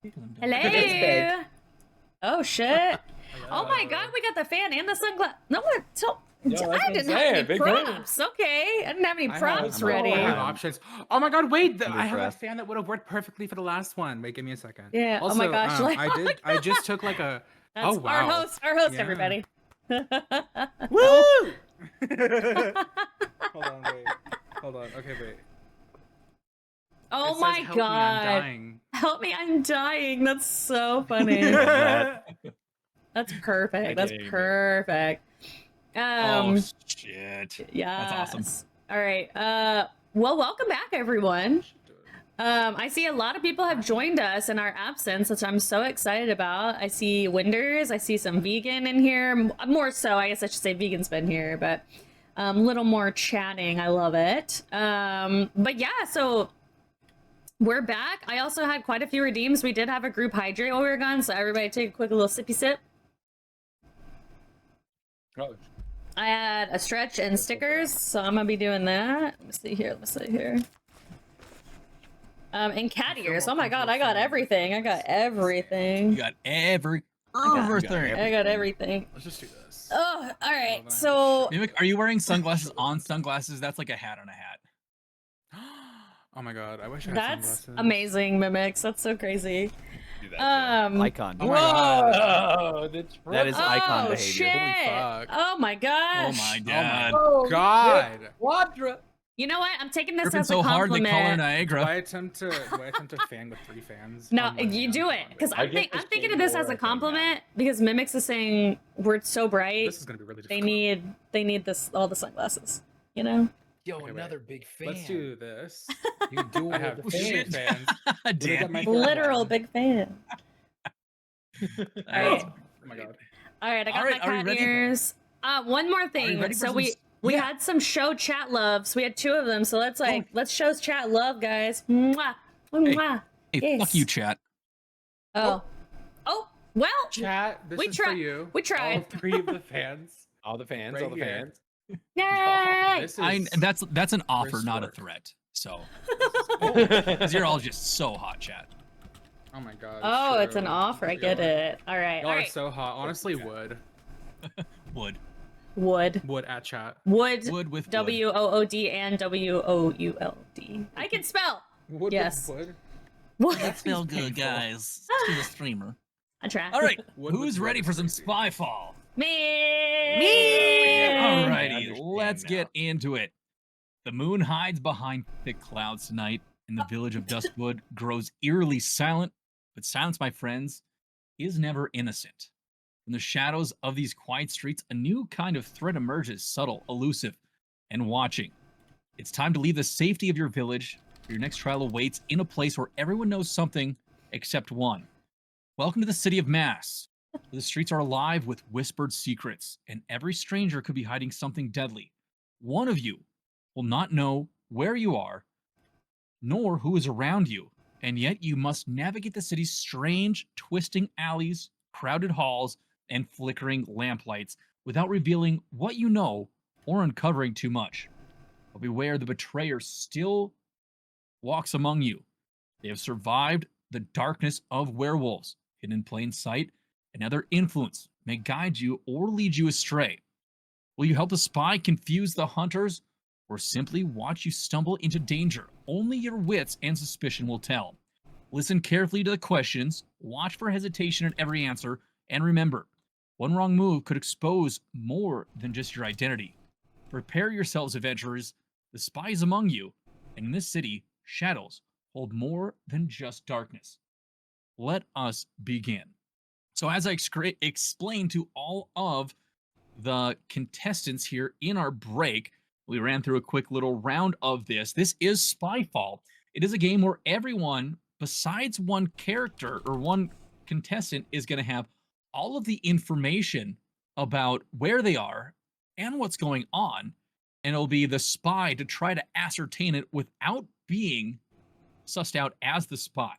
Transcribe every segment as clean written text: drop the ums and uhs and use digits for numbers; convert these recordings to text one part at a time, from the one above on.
Hello. Oh shit. Oh my god, we got the fan and the sunglasses. No, what? So I didn't have any props. Okay, I didn't have any props ready. I have options. Oh my god, wait! I have a fan that would have worked perfectly for the last one. Wait, give me a second. Yeah. Also, oh my gosh. I just took like a. That's oh wow. Our host, everybody. Woo! Hold on, wait. Hold on. Okay, wait. Oh it my says, god. Me, I'm dying. Help me, I'm dying. That's so funny. That's perfect. That's perfect. Oh shit. Yeah. That's awesome. All right. Well, welcome back, everyone. I see a lot of people have joined us in our absence, which I'm so excited about. I see Winders. I see some vegan in here. More so, I guess I should say vegan's been here, but a little more chatting. I love it. But yeah, so we're back. I also had quite a few redeems. We did have a group hydrate while we were gone, so everybody take a quick little sippy sip. Oh. I had a stretch and stickers, so I'm gonna be doing that. Let me see here. And cat ears. Oh my god, I got everything. I got everything. You got everything. I got everything. Let's just do this. Oh, all right. So, Mimic, are you wearing sunglasses on sunglasses? That's like a hat on a hat. Oh my god, I wish I had that's sunglasses. amazing, Mimics. That's so crazy. Do that, Icon. Oh my god. Whoa, That is icon behavior. Shit. Holy fuck. Oh my gosh. Oh my god. Oh, God. Quadra. You know what? I'm taking this Griffin as so a hard they compliment. call her Do I Niagara. attempt to fan with 3 fans? No, Oh my you God. do it because I I'm get this thinking of game this as more a thing now. compliment because Mimics is saying we're so bright. This is gonna be really They difficult. need this all the sunglasses. You know. Yo, Okay, another wait. big fan. Let's do this. You do I it have with the 2 fans. fans. Damn. my Literal fan. big fan. All right. Oh my god. All right, I got All right, my are we cat ready? ears. One more Are you thing. ready for So some we yeah. had some show chat loves. We had 2 of them. So let's show chat love, guys. Mwah. Mwah. Hey, Yes. fuck you, chat. Oh. Oh, well, Chat, this We is tried. for you. We tried. All 3 of the fans. All the fans, Right all the here. fans. yay! This is That's an offer, First not a work. threat. So, because you're all just so hot, chat. Oh my god. Oh, it's an true. offer. I get it. All right. Y'all All are right. so hot. Honestly, would. Wood. Would at chat. Wood. Wood with wood. WOOD and WOULD. I can spell. Would Yes. Would. Wood. That's still good, guys. Still a streamer. I try. All right, Wood who's with ready wood for is some crazy. Spyfall? Me. All I righty, understand let's now. get into it. The moon hides behind thick clouds tonight, and the village of Duskwood grows eerily silent. But silence, my friends, is never innocent. From the shadows of these quiet streets, a new kind of threat emerges, subtle, elusive, and watching. It's time to leave the safety of your village, for your next trial awaits in a place where everyone knows something except one. Welcome to the city of Mass. The streets are alive with whispered secrets, and every stranger could be hiding something deadly. One of you will not know where you are, nor who is around you, and yet you must navigate the city's strange, twisting alleys, crowded halls, and flickering lamplights without revealing what you know or uncovering too much. But beware, the betrayer still walks among you. They have survived the darkness of werewolves, hidden in plain sight. Another influence may guide you or lead you astray. Will you help the spy confuse the hunters, or simply watch you stumble into danger? Only your wits and suspicion will tell. Listen carefully to the questions, watch for hesitation at every answer, and remember, one wrong move could expose more than just your identity. Prepare yourselves, adventurers. The spy is among you, and in this city, shadows hold more than just darkness. Let us begin. So as I explained to all of the contestants here in our break, we ran through a quick little round of this. This is Spyfall. It is a game where everyone, besides one character or one contestant, is going to have all of the information about where they are and what's going on, and it'll be the spy to try to ascertain it without being sussed out as the spy.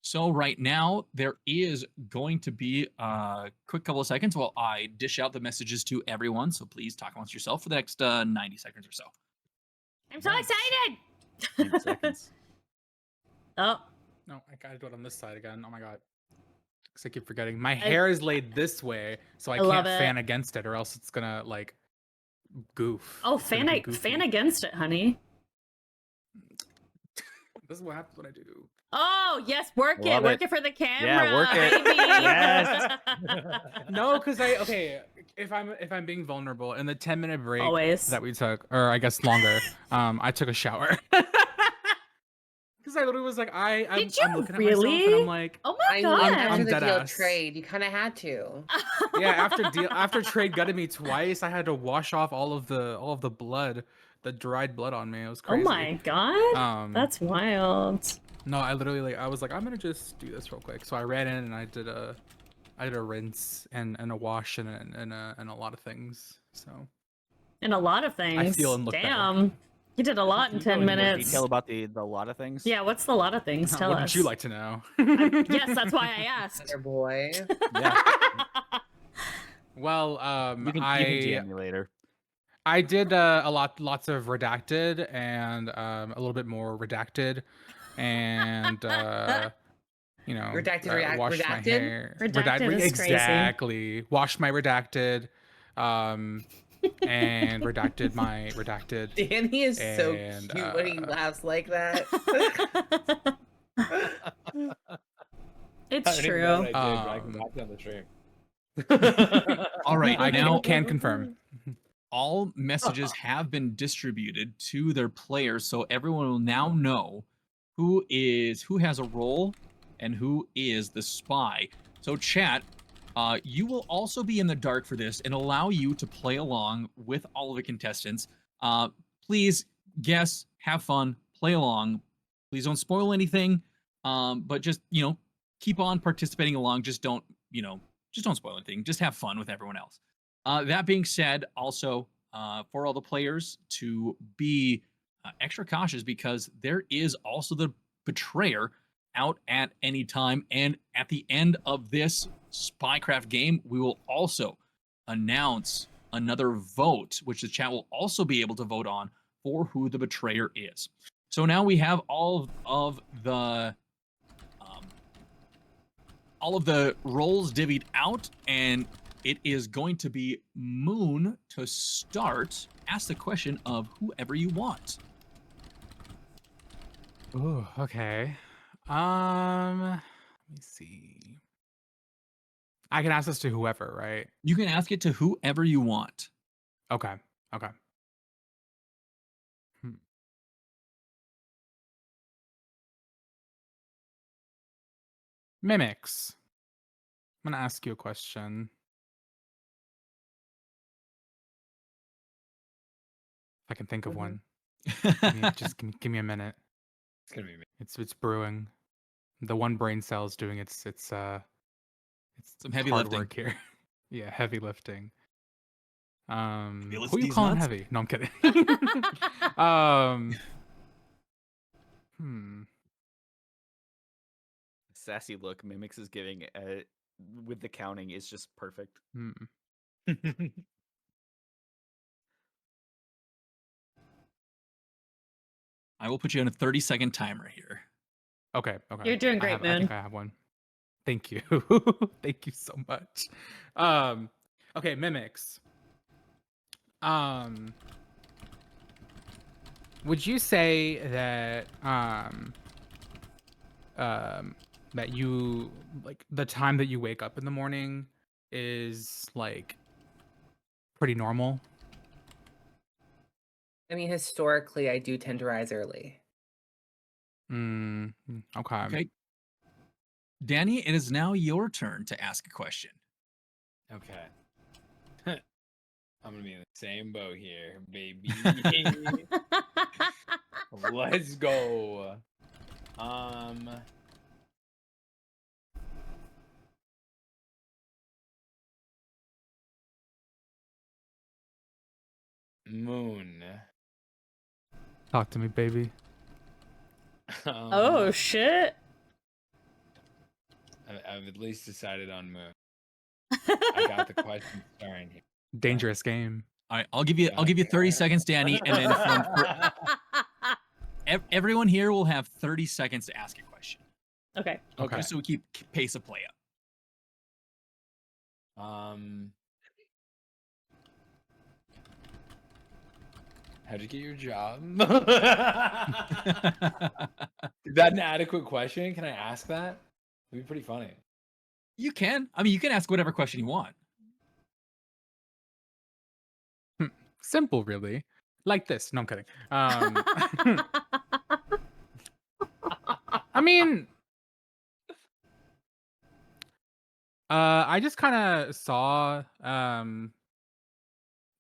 So right now, there is going to be a quick couple of seconds while I dish out the messages to everyone. So please talk amongst yourself for the next 90 seconds or so. I'm so excited. 90 seconds. Oh, No, I gotta do it on this side again. Oh my god. Because I keep forgetting. My hair is laid this way, so I can't fan against it, or else it's gonna like goof. Oh, fan against it, honey. This is what happens when I do. Oh yes, work it for the camera. Yeah, work it. Baby. Yes. No, because if I'm being vulnerable, in the 10-minute break that we took, or I guess longer, I took a shower. Because I literally was like, I'm looking at myself and I'm like, oh my god, after the dead deal ass. trade, you kind of had to. Yeah, after trade gutted me twice, I had to wash off all of the blood, the dried blood on me. It was crazy. Oh my god, that's wild. No, I literally I was like, I'm gonna just do this real quick. So I ran in and I did a rinse and a wash and a lot of things. So. And a lot of things. I feel and look Damn. better. You did a lot in 10 minutes. Detail about the lot of things. Yeah, what's the lot of things? Tell us. What would you like to know? Yes, that's why I asked. Better boy. Yeah. Well, you can DM me later. I did lots of redacted and a little bit more redacted, and you know, wash my hair. Redacted is exactly. Wash my redacted. And redacted my redacted. Danny is so cute when he laughs like that. It's true. All right, I now can confirm. All messages have been distributed to their players, so everyone will now know who has a role and who is the spy. So chat, you will also be in the dark for this and allow you to play along with all of the contestants. Please guess, have fun, play along. Please don't spoil anything, but just, keep on participating along. Just don't spoil anything. Just have fun with everyone else. That being said, also, for all the players to be extra cautious, because there is also the betrayer out at any time, and at the end of this Spycraft game, we will also announce another vote, which the chat will also be able to vote on for who the betrayer is. So now we have all of the roles divvied out, and it is going to be Moon to start. Ask the question of whoever you want. Oh, okay. Let me see. I can ask this to whoever, right? You can ask it to whoever you want. Okay. Mimics. I'm gonna ask you a question. If I can think of one. Give me a minute. It's gonna be me. It's brewing. The one brain cell's doing its some heavy hard lifting work here. Yeah, heavy lifting. Who Who you calling heavy? No, I'm kidding. Sassy look Mimics is giving with the counting is just perfect. I will put you on a 30-second timer here. Okay. You're doing great, Moon. I think I have one. Thank you. Thank you so much. Okay, Mimics. Would you say that that you like the time that you wake up in the morning is like pretty normal? I mean, historically, I do tend to rise early. Okay. Okay. Danny, it is now your turn to ask a question. Okay. I'm gonna be in the same boat here, baby. Let's go. Moon. Talk to me, baby. Oh shit. I've at least decided on Moon. I got the question starting here. Dangerous game. All right, I'll give you 30 seconds, Danny, and then everyone here will have 30 seconds to ask a question. Okay. Okay. So we keep pace of play up. How'd you get your job? Is that an adequate question? Can I ask that? It'd be pretty funny. You can. I mean, you can ask whatever question you want. Simple, really. Like this. No, I'm kidding. I mean, I just kind of saw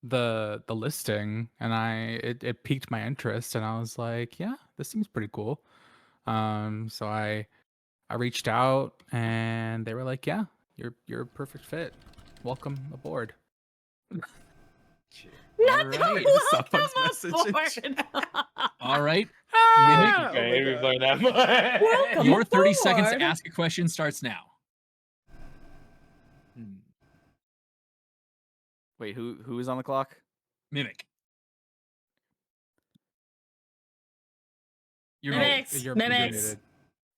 the listing, and it piqued my interest, and I was like, yeah, this seems pretty cool. So I reached out, and they were like, yeah, you're a perfect fit. Welcome aboard. Not right. welcome aboard. All right. Ah, Mimic, Okay, that your 30 seconds to ask a question starts now. Wait, who is on the clock? Mimic. Mimics. Mimics.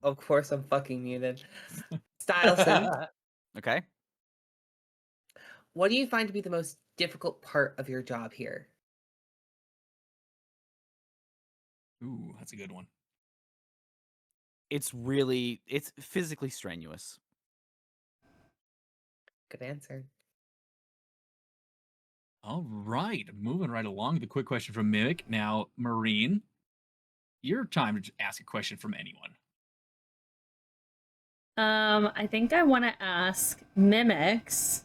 Of course, I'm fucking muted. Styleson, Okay. what do you find to be the most difficult part of your job here? Ooh, that's a good one. It's physically strenuous. Good answer. All right. Moving right along. The quick question from Mimic. Now, Mireen, your time to ask a question from anyone. I think I want to ask Mimics.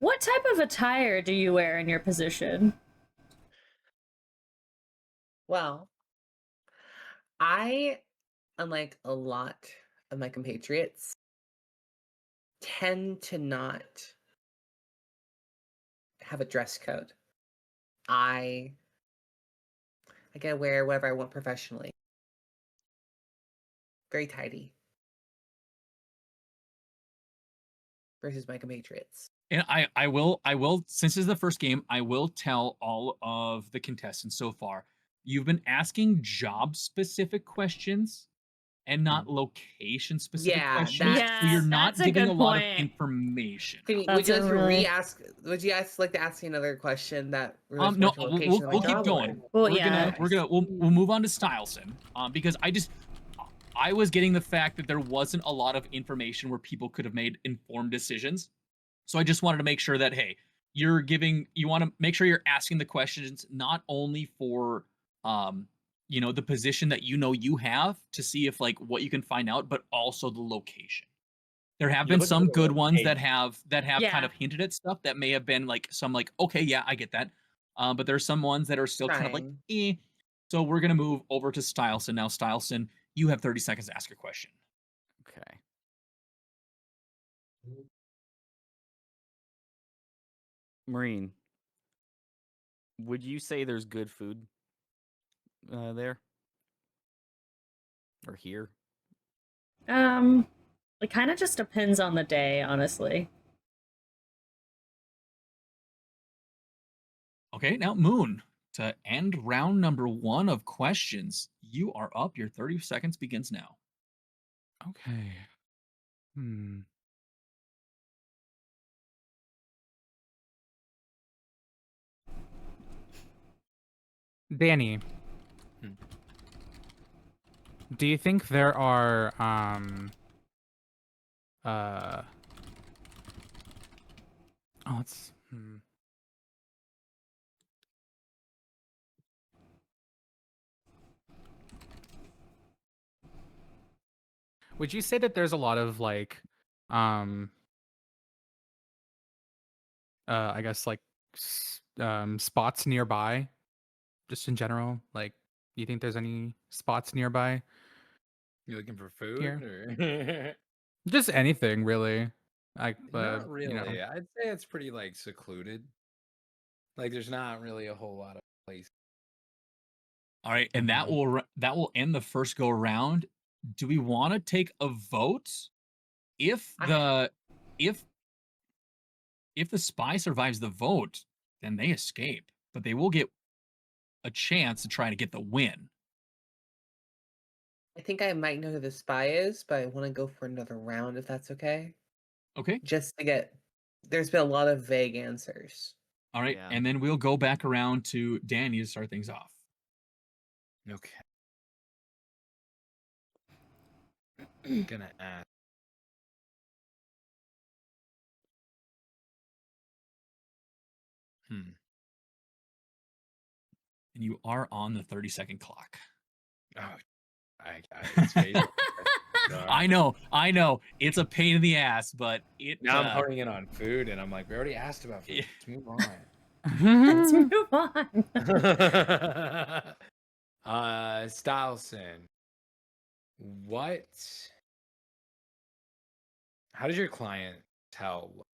What type of attire do you wear in your position? Well, I, unlike a lot of my compatriots, tend to not have a dress code. I gotta wear whatever I want professionally. Very tidy. Versus my compatriots. And I will, since this is the first game, I will tell all of the contestants so far, you've been asking job-specific questions and not location-specific questions. So you're not giving a lot of information. Would you like to ask me another question that relates no, to location we'll keep going. We'll move on to Styleson. Because I was getting the fact that there wasn't a lot of information where people could have made informed decisions. So I just wanted to make sure that, hey, you want to make sure you're asking the questions not only for, the position that you have to see if like what you can find out, but also the location. There have been some good ones that have kind of hinted at stuff that may have been like some like, okay, yeah, I get that. But there's some ones that are still kind of like, eh. So we're gonna move over to Styleson now. Styleson, you have 30 seconds to ask your question. Okay. Mireen, would you say there's good food there? Or here? It kind of just depends on the day, honestly. Okay, now Moon, to end round number 1 of questions, you are up. Your 30 seconds begins now. Okay. Danny, do you think there are would you say that there's a lot of like I guess like spots nearby, just in general? Like, do you think there's any spots nearby? You looking for food here? or Just anything, really. Like, not really. I'd say it's pretty like secluded. Like, there's not really a whole lot of places. All right, and that will end the first go around. Do we want to take a vote? If the spy survives the vote, then they escape, but they will get a chance to try to get the win. I think I might know who the spy is, but I want to go for another round if that's okay. Okay. Just to get. There's been a lot of vague answers. All right, Yeah. and then we'll go back around to Danny to start things off. Okay. I'm gonna ask. And you are on the 30-second clock. Oh, it's phasing. I know. It's a pain in the ass, but Now I'm honing in on food, and I'm like, we already asked about food. Let's move on. Let's move on. Stylson, how does your client tell?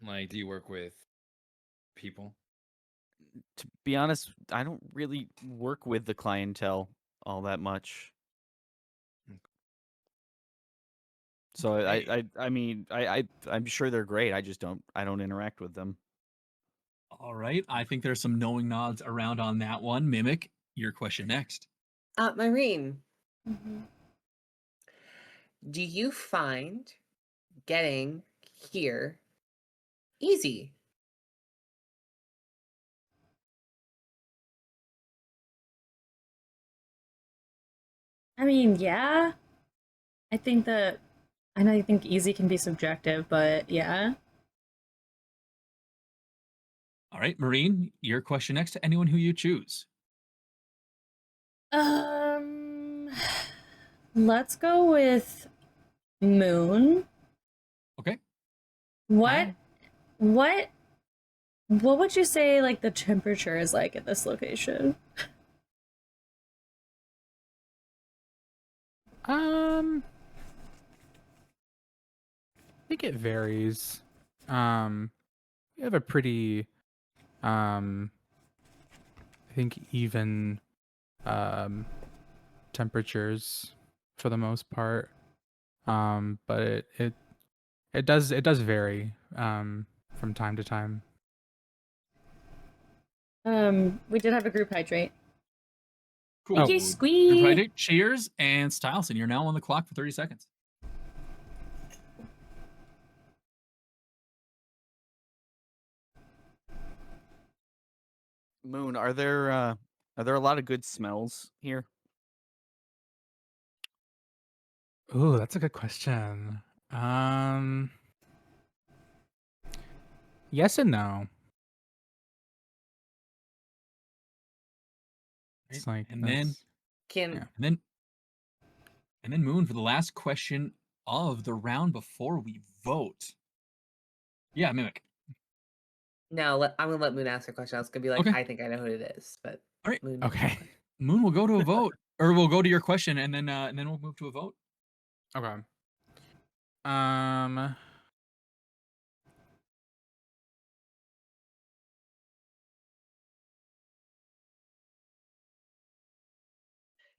Like, do you work with people? To be honest, I don't really work with the clientele all that much. So I mean, I'm sure they're great. I don't interact with them. All right. I think there's some knowing nods around on that one. Mimic, your question next. Mireen, do you find getting here easy? I mean, yeah. I think easy can be subjective, but yeah. All right, Mireen, your question next to anyone who you choose. Let's go with Moon. Okay. What would you say like the temperature is like at this location? I think it varies. We have a pretty I think even temperatures for the most part. But it does vary from time to time. We did have a group hydrate. Cool. Thank you, Squee. Group hydrate, cheers, and Stylson, you're now on the clock for 30 seconds. Moon, are there a lot of good smells here? Ooh, that's a good question. Yes and no. It's like, and then Moon for the last question of the round before we vote. Yeah, Mimic. No, I'm gonna let Moon ask her question. I was gonna be like, Okay. I think I know who it is, but all right. Moon. Okay. Moon will go to a vote, or we'll go to your question, and then we'll move to a vote. Okay.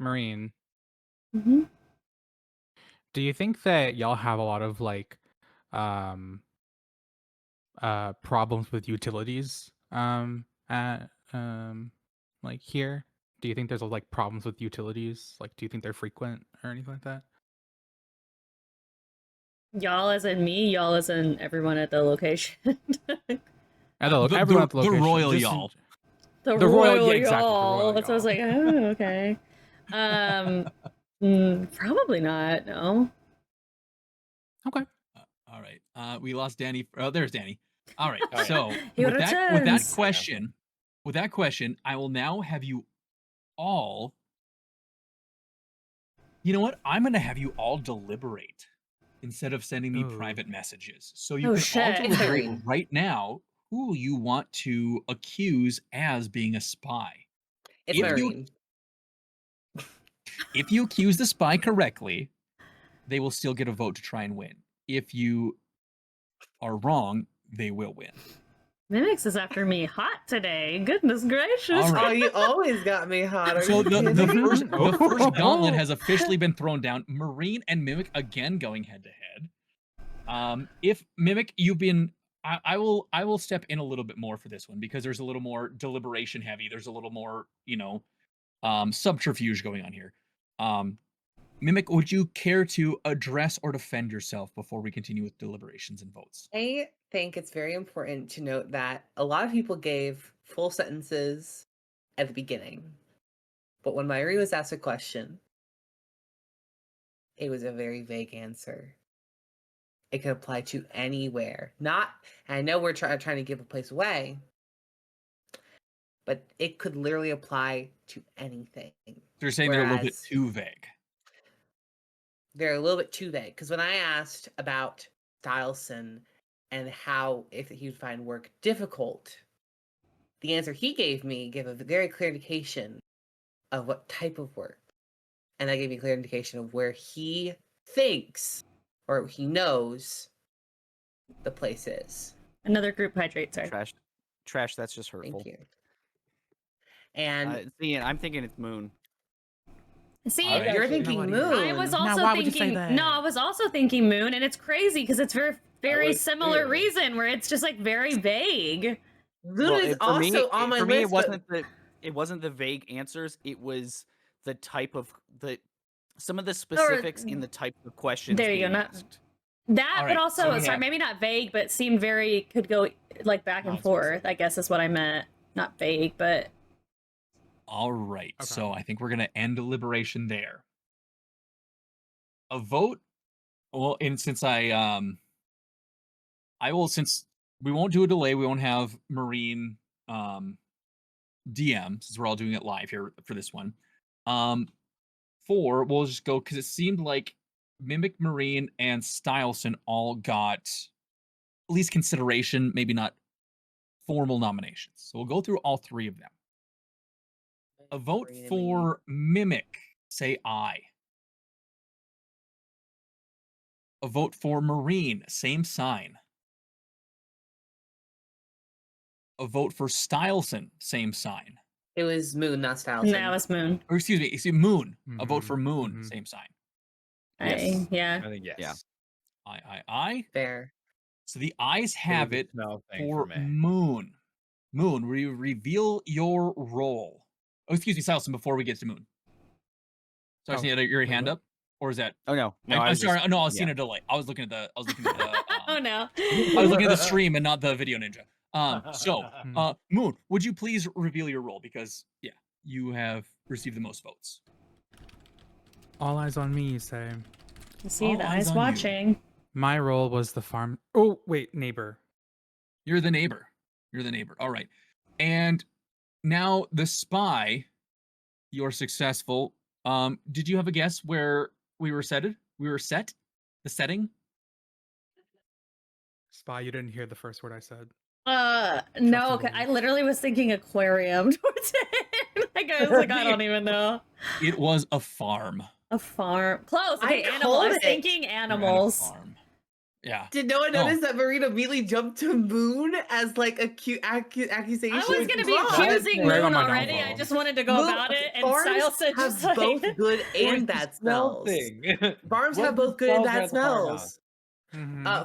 Mireen. Mm-hmm. Do you think that y'all have a lot of like problems with utilities at like here? Do you think there's like problems with utilities? Like, do you think they're frequent or anything like that? Y'all as in me, y'all as in everyone at the location. Everyone at the location. The royal y'all. The royal yeah, exactly. y'all. The royal So I was like, oh, okay. Probably not. No. Okay. All right. We lost Danny. Oh, there's Danny. All right. Oh, yeah. So with that question, I will now have you all. You know what? I'm going to have you all deliberate instead of sending me private messages. So you can all deliberate right now who you want to accuse as being a spy. It's Mireen. If you accuse the spy correctly, they will still get a vote to try and win. If you are wrong, they will win. Mimics is after me hot today. Goodness gracious. All right. Oh, you always got me hot. So the first gauntlet has officially been thrown down. Mireen and Mimic again going head to head. If Mimic, you've been I will step in a little bit more for this one because there's a little more deliberation heavy. There's a little more, subterfuge going on here. Mimic, would you care to address or defend yourself before we continue with deliberations and votes? I think it's very important to note that a lot of people gave full sentences at the beginning. But when Mireen was asked a question, it was a very vague answer. It could apply to anywhere. Not, and I know we're trying to give a place away, but it could literally apply to anything. So you're saying they're a little bit too vague. They're a little bit too vague. Because when I asked about Stylson and how, if he would find work difficult, the answer he gave me gave a very clear indication of what type of work. And that gave me a clear indication of where he thinks or he knows the place is. Another group hydrate, sorry. Trash, that's just hurtful. Thank you. And I'm thinking it's Moon. See, you're thinking Moon. I was also thinking. No, I was also thinking Moon, and it's crazy because it's very similar reason where it's just like very vague. Moon is also on my list. For me, it wasn't the vague answers. It was the type of some of the specifics in the type of questions. There you go. Asked. That, but also, sorry, maybe not vague, but seemed could go like back and forth. I guess is what I meant. Not vague, but. All right, so I think we're gonna end deliberation there. A vote. Well, and since since we won't do a delay, we won't have Mireen DM since we're all doing it live here for this one. 4, we'll just go because it seemed like Mimic, Mireen, and Stylson all got at least consideration, maybe not formal nominations. So we'll go through all 3 of them. A vote for Mimic, say aye. A vote for Mireen, same sign. A vote for Stylson, same sign. It was Moon, not Stylson. No, it was Moon. Or excuse me, Moon. A vote for Moon, same sign. Yes. I think yes. Yeah. Aye. Fair. So the ayes have it for Moon. Moon, will you reveal your role? Oh, excuse me, Stylson, before we get to Moon. So I see your hand up? Or is that... Oh, no. I'm sorry. I was seeing a delay. I was looking at the... Oh, no. I was looking at the stream and not the video ninja. Moon, would you please reveal your role? Because, yeah, you have received the most votes. All eyes on me, you say. You see, the eyes watching. My role was the farm... Oh, wait, neighbor. You're the neighbor. All right. And now the spy, you're successful. Did you have a guess where we were set? The setting? Spy, you didn't hear the first word I said. No, I literally was thinking aquarium towards it. I was like, I don't even know. It was a farm. A farm. Close. Okay, animal. I was thinking animals. Farm. Yeah. Did no one notice that Marina immediately jumped to Moon as like a cute accusation? I was gonna be accusing Moon already. I just wanted to go about it, and Stylson just have both good and bad smells. Farms have both good and bad smells.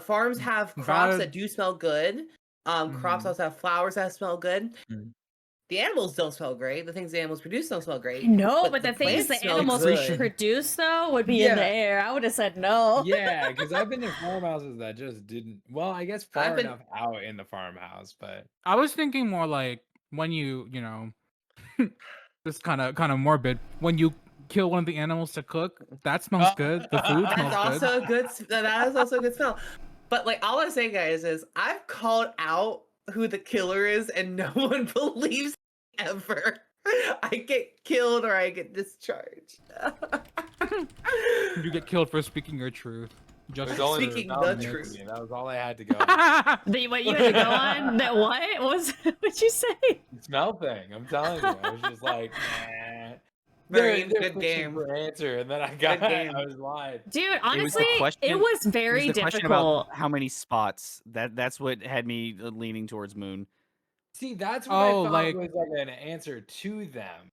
Farms have crops that do smell good. Crops also have flowers that smell good. The animals don't smell great. The things the animals produce don't smell great. No, but the things the animals produce, though, would be in the air. I would have said no. Yeah, because I've been in farmhouses that just didn't... Well, I guess far enough out in the farmhouse, but... I was thinking more like when you know, just kind of morbid. When you kill one of the animals to cook, that smells good. The food smells good. That is also a good smell. But like, all I'm saying, guys, is I've called out who the killer is and no one believes ever. I get killed or I get discharged. You get killed for speaking your truth. Just speaking the truth. That was all I had to go on. What you had to go on? That what what'd you say? The smell thing. I'm telling you. I was just like, nah. Very good game. For answer, and then I was lying. Dude, honestly, it was very difficult. About how many spots? That's what had me leaning towards Moon. See, that's what I thought was like an answer to them.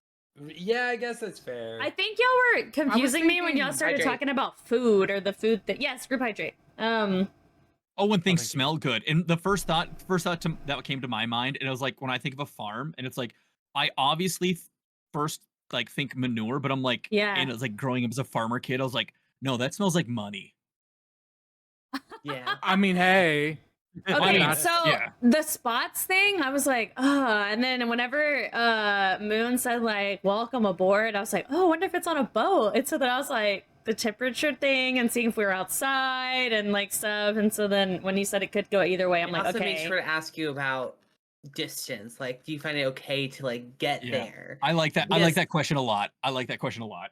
Yeah, I guess that's fair. I think y'all were confusing me when y'all started talking about food or the food that. Yes, group hydrate. When things smell good, and the first thought that came to my mind, and it was like when I think of a farm, and it's like I obviously first like think manure, but I'm like, Yeah. and it was like growing up as a farmer kid, I was like, no, that smells like money. Yeah. I mean, hey. Okay, not? so Yeah. the spots thing, I was like, oh, and then whenever Moon said like welcome aboard, I was like, oh, I wonder if it's on a boat. And so then I was like the temperature thing and seeing if we were outside and like stuff. And so then when you said it could go either way, I'm like, also okay. make sure to ask you about distance. Like, do you find it okay to like get there? I like that. I Because- like that question a lot. I like that question a lot.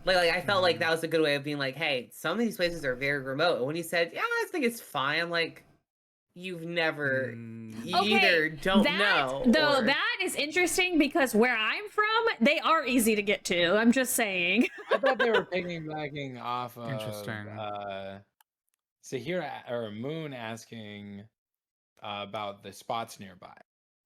Like I felt like that was a good way of being like, hey, some of these places are very remote. And when he said, yeah, I think it's fine, I'm like, you've never, you either don't know. Though or... that is interesting because where I'm from, they are easy to get to. I'm just saying. I thought they were piggybacking off of Interesting. Sahira or Moon asking about the spots nearby.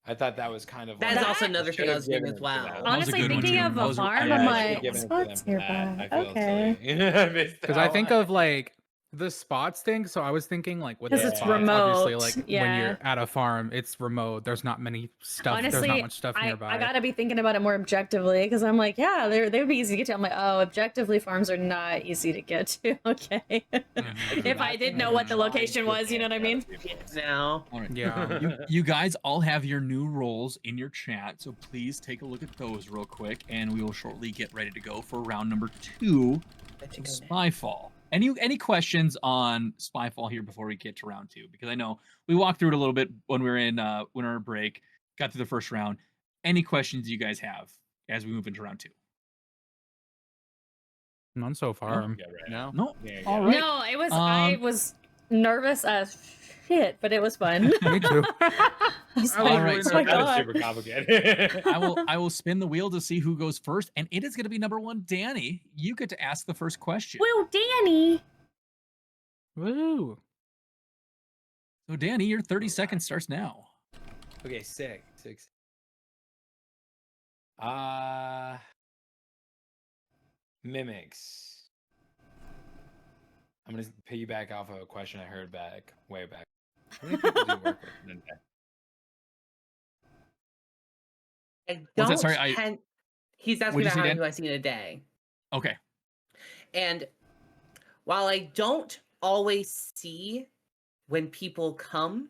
I thought that was kind of That's like, also another thing I was doing given as it to well. them. Honestly, good one, thinking too. of That a was- farm, yeah, I'm I like, should've given it to spots them for that. nearby. I feel Okay. silly. I missed Because I that think one. of like the spots thing, so I was thinking like with 'Cause the it's spots, obviously, remote, like when yeah. you're at a farm, it's remote. There's not many stuff. Honestly, there's not much stuff nearby. I gotta be thinking about it more objectively because I'm like, yeah, they would be easy to get to. I'm like, oh, objectively, farms are not easy to get to. Okay. If I did know what the location was, you know what I mean? Now, All right. Yeah. You guys all have your new roles in your chat, so please take a look at those real quick, and we will shortly get ready to go for round number 2 of Spyfall. Any questions on Spyfall here before we get to round 2? Because I know we walked through it a little bit when we were in when we were on break, got through the first round. Any questions you guys have as we move into round 2? None so far. Yeah, right. No. Yeah, All right. No, it was. I was nervous as shit, but it was fun. Me too. I was I like, was All right, really so oh my That was god. super complicated. I will spin the wheel to see who goes first, and it is going to be number 1, Danny. You get to ask the first question. Well, Danny. Woo. So, Danny, your 30 seconds starts now. Okay, six. Mimics. I'm gonna piggyback off of a question I heard way back. How many people do you work with in a day? I What's don't that? Sorry, tend... He's asking What'd you about say, how many Dan? do I see in a day. Okay. And while I don't always see when people come,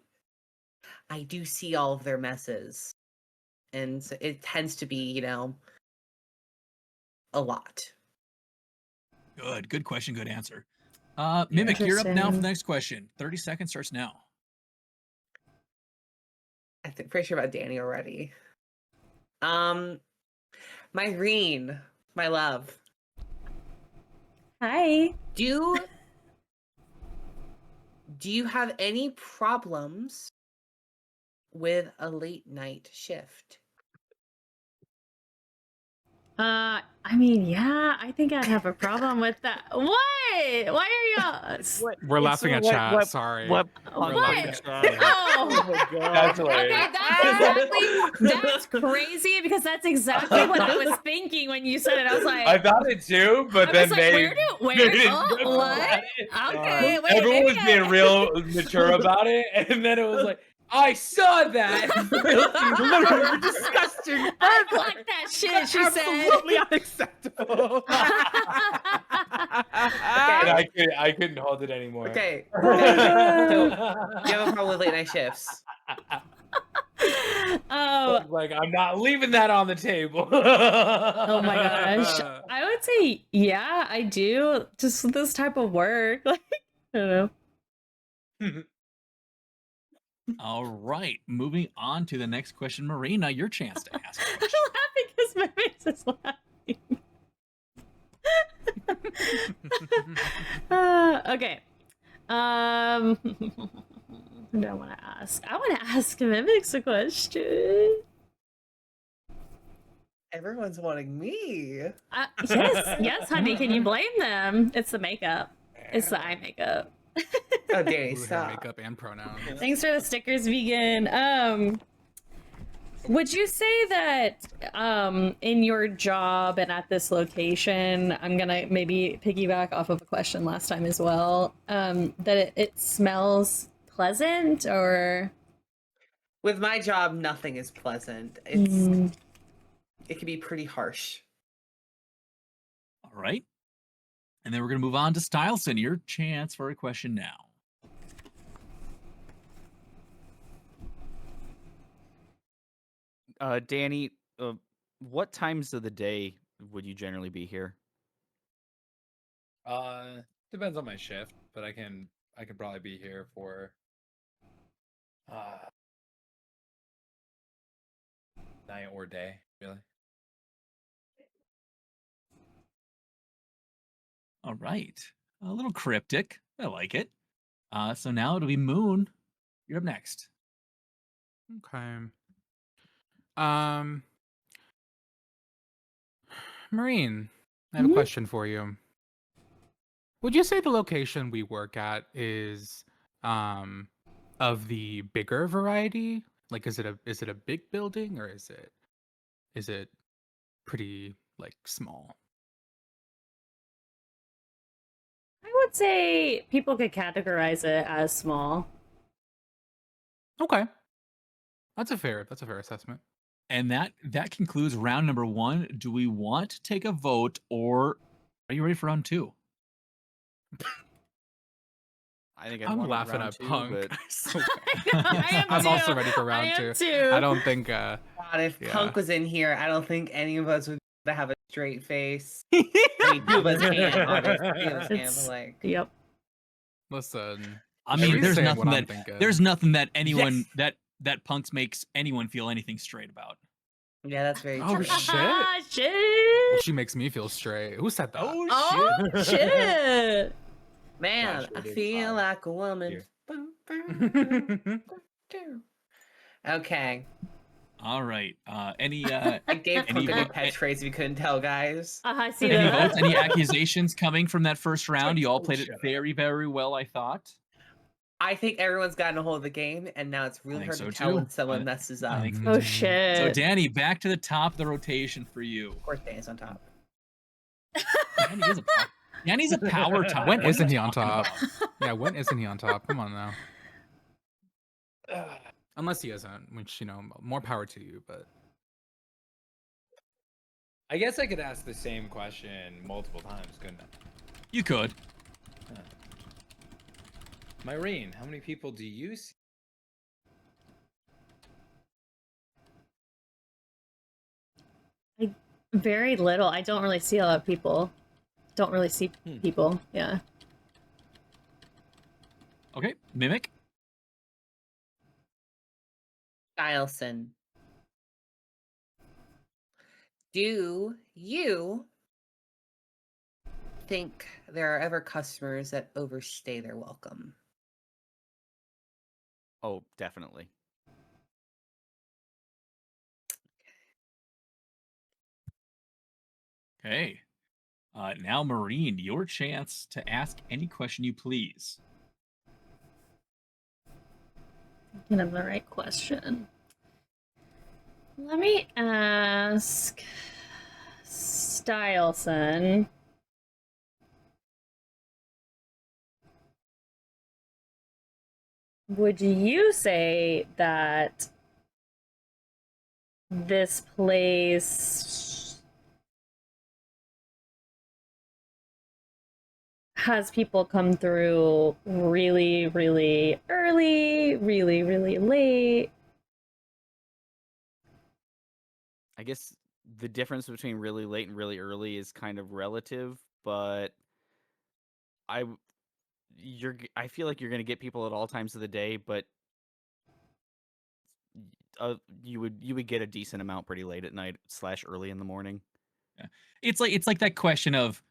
I do see all of their messes. And so it tends to be, a lot. Good question. Good answer. Mimic, you're up now for the Interesting. next question. 30 seconds starts now. I think pretty sure about Danny already. Mireen, my love. Hi. Do you have any problems with a late night shift? I mean, yeah, I think I'd have a problem with that. What? Why are y'all? We're laughing at chat. Sorry. What? Oh, That's hilarious. okay, that's crazy because that's exactly what I was thinking when you said it. I was like, I thought it too, but I then was like, they where? Oh, what? Okay, wait. everyone was maybe being real mature about it, and then it was like, I saw that. Literally disgusting. I blocked that shit. She Absolutely unacceptable. And I couldn't hold it anymore. Okay. So you have a problem with late night shifts? said. Oh. Like, I'm not leaving that on the table. Oh my gosh. I would say, yeah, I do. Just this type of work. Like, I don't know. All right. Moving on to the next question. Marina, your chance to ask a I'm question. laughing because my face is laughing. Okay. Who do I want to ask? I want to ask Mimics a question. Everyone's wanting me. Yes, honey. Can you blame them? It's the makeup. It's the eye makeup. Oh, Danny, Ooh, hair, stop. makeup and pronouns. Thanks for the stickers, vegan. Would you say that in your job and at this location, I'm gonna maybe piggyback off of a question last time as well, that it smells pleasant or? With my job, nothing is pleasant. It can be pretty harsh. All right. And then we're going to move on to Styleson. Your chance for a question now. Danny, what times of the day would you generally be here? Depends on my shift, but I can probably be here for night or day, really. All right. A little cryptic. I like it. So now it'll be Moon. You're up next. Okay. Mireen, I have a question for you. Would you say the location we work at is of the bigger variety? Like, is it a big building, or is it pretty like small? I would say people could categorize it as small. Okay. That's a fair assessment. And that concludes round number 1. Do we want to take a vote, or are you ready for round 2? I think I'm laughing at Punk. But... I'm also ready for round 2. I don't think God, if Punk was in here, I don't think any of us would have a straight face. Two of us can, obviously. Like, yep. Listen, I mean, there's nothing that anyone that Punks makes anyone feel anything straight about. Yeah, that's very true. Oh shit! Shit! Well, she makes me feel straight. Who said that? Oh shit! Man, I feel like a woman. Okay. All right. Any I gave Punk a new catchphrase if you couldn't tell, guys. I see any that. votes, any accusations coming from that first round? You all played it very, very well, I thought. I think everyone's gotten a hold of the game, and now it's really hard to tell when someone messes up. Oh shit! So Danny, back to the top of the rotation for you. Of course, Danny's on top. Danny's a power top. When isn't he on top? Yeah, when isn't he on top? Come on now. Unless he isn't, which, more power to you, but... I guess I could ask the same question multiple times, couldn't I? You could. Mireen, how many people do you see? Very little. I don't really see a lot of people. Don't really see people. Yeah. Okay, Mimic. Stylson. Do you think there are ever customers that overstay their welcome? Oh, definitely. Okay. Now, Mireen, your chance to ask any question you please. Thinking of the right question. Let me ask Stylson. Would you say that this place has people come through really, really early, really, really late? I guess the difference between really late and really early is kind of relative, but I feel like you're going to get people at all times of the day, but you would get a decent amount pretty late at night / early in the morning. Yeah. It's like that question of,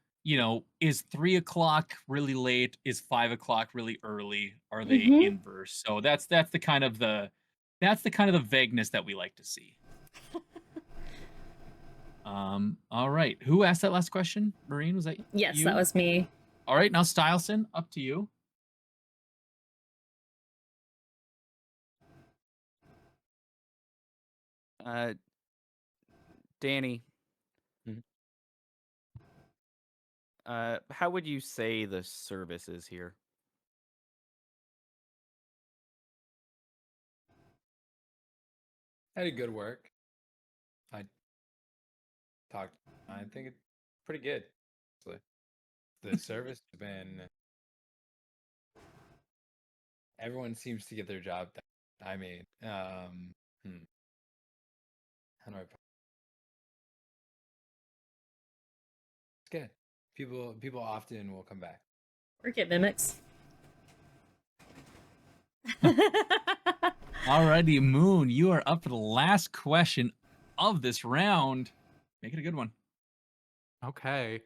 is 3 o'clock really late? Is 5 o'clock really early? Are they inverse? So that's the kind of the vagueness that we like to see. All right. Who asked that last question? Mireen, was that Yes, you? that was me. All right, now Stylson, up to you. Danny. How would you say the service is here? I did good work. I think it's pretty good. The service has been. Everyone seems to get their job done. I mean, how do I put it's good. People often will come back. Work it, Mimics. Alrighty, Moon, you are up for the last question of this round. Make it a good one. Okay.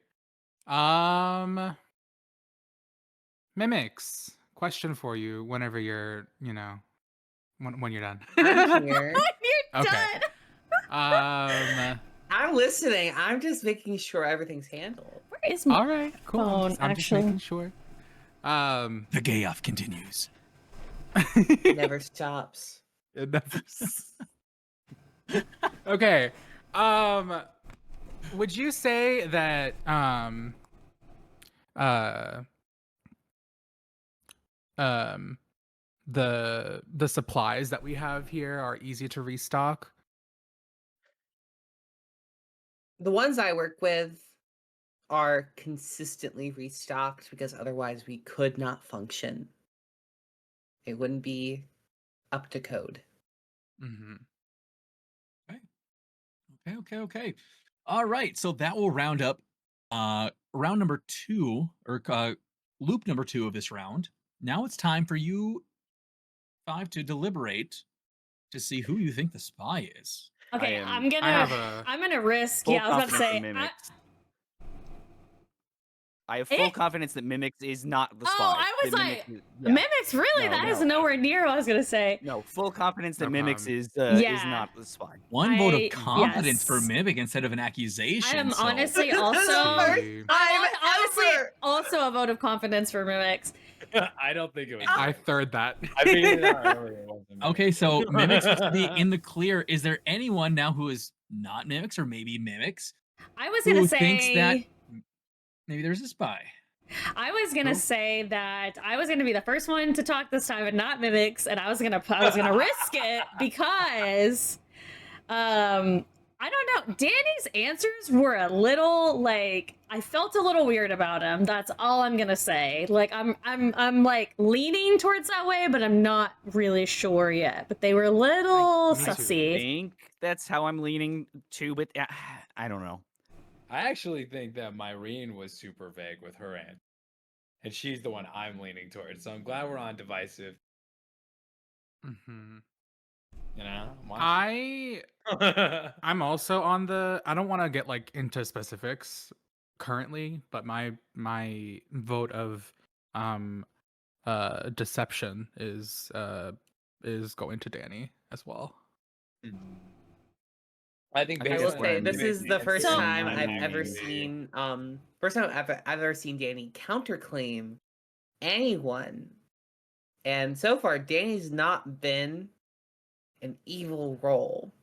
Mimics. Question for you whenever you're, when you're done. I'm here. You're Okay. done. I'm listening. I'm just making sure everything's handled. Where is my All right, cool. phone, I'm just actually? making sure. The gay off continues. It never stops. It never Okay. Would you say that the supplies that we have here are easy to restock? The ones I work with are consistently restocked because otherwise we could not function. It wouldn't be up to code. Mm-hmm. Okay. All right, so that will round up round number 2, or loop number 2 of this round. Now it's time for you 5 to deliberate to see who you think the spy is. Okay, I'm have gonna risk. full Yeah, I was about to confidence say. in Mimics. I have full confidence that Mimics is not the spy. Oh, I was That like, Mimics Mimics, really? No, That is no. nowhere near what I was gonna say. No, full confidence that No Mimics problem. is not the spy. One vote of I- confidence for yes. Mimic instead of an accusation. I am so- honestly This is the also first See. time honestly ever. also a vote of confidence for Mimics. I don't think it was. I third that. I figured it out earlier. It wasn't me. Okay, so Mimics has to be in the clear. Is there anyone now who is not Mimics, or maybe Mimics, I was who gonna thinks that say. maybe there's a spy? I was gonna say that I was gonna be the first one to talk this time, and not Mimics, and I was gonna risk it because, I don't know. Danny's answers were a little like I felt a little weird about him. That's all I'm gonna say. Like I'm like leaning towards that way, but I'm not really sure yet. But they were a little Me too. I sussy. think that's how I'm leaning too, but I don't know. I actually think that Mireen was super vague with her end, and she's the one I'm leaning towards. So I'm glad we're on divisive. Mm-hmm. You know, I'm also on the. I don't want to get like into specifics currently, but my vote of deception is going to Danny as well. I think I I think will that's where say I'm this leaning. is the first So- time I've Mireen. ever seen I've ever seen Danny counterclaim anyone. And so far Danny's not been an evil role.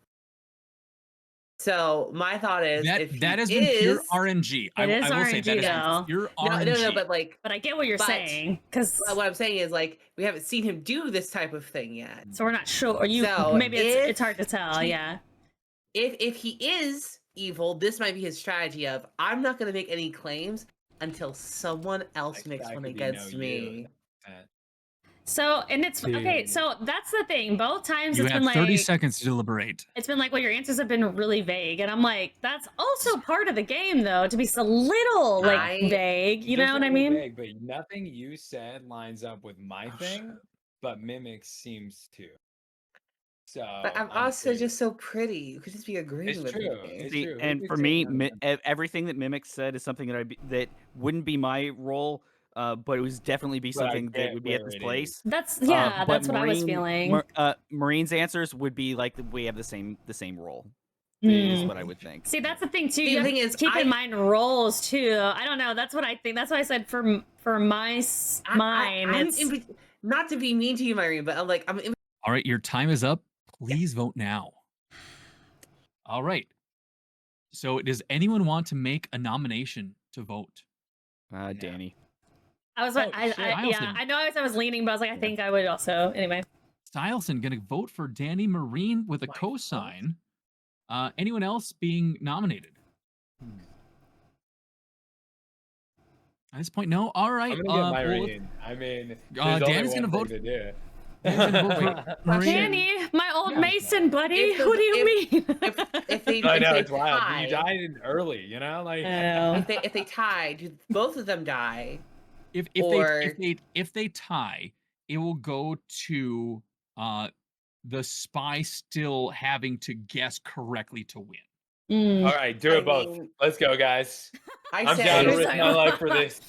So my thought is if he that has been pure RNG. I is will say that RNG has been though. pure no, RNG. but like But I get what you're But- saying, because what I'm saying is like we haven't seen him do this type of thing yet. so we're not sure. You So maybe if it's hard to tell. he- Yeah. If he is evil, this might be his strategy of I'm not going to make any claims until someone else Like, makes that one could be against no me. So and it's okay. Dude. So that's the thing. Both times You it's have been 30 like seconds to deliberate. it's been like, well, your answers have been really vague, and I'm like, that's also part of the game, though, to be a little like I- vague. You Just know a what I little mean? vague, but nothing you said lines up with my Oh, thing, shit. but Mimics seems to. So But I'm also just so pretty. You could just be agreeing It's with true. me. It's See, true. and Who for could say me, no to that? everything that Mimics said is something that wouldn't be my role, but it would definitely be But I something that get would be at where this it place. That's But that's what I was feeling. Mareen's answers would be like we have the same role. Is Hmm. what I would think. See, that's the thing too. The You have thing to is, keep in I- mind roles too. I don't know. That's what I think. That's why I said for mine. I'm It's not to be mean to you, Mireen, but I'm in All right, your time is up. Please vote now. All right. So, does anyone want to make a nomination to vote? Danny. I was Oh, I shit. yeah. Stylson. I know I was leaning, but I was like, I think I would also anyway. Stylson gonna vote for Danny Mireen with a My cosign. Anyone else being nominated? At this point, no. All right. I'm gonna get Mireen. I mean, Danny's gonna vote. To do. Danny's gonna vote for Mireen. Danny, my old Mason buddy. If the- What do you mean? If they, I if know they it's wild. tie, You died early, you know, like. I know. if they tie, do both of them die? If they tie, it will go to the spy still having to guess correctly to win. Mm. All right, do it both. Let's go, guys. I'm down to risk my life for this.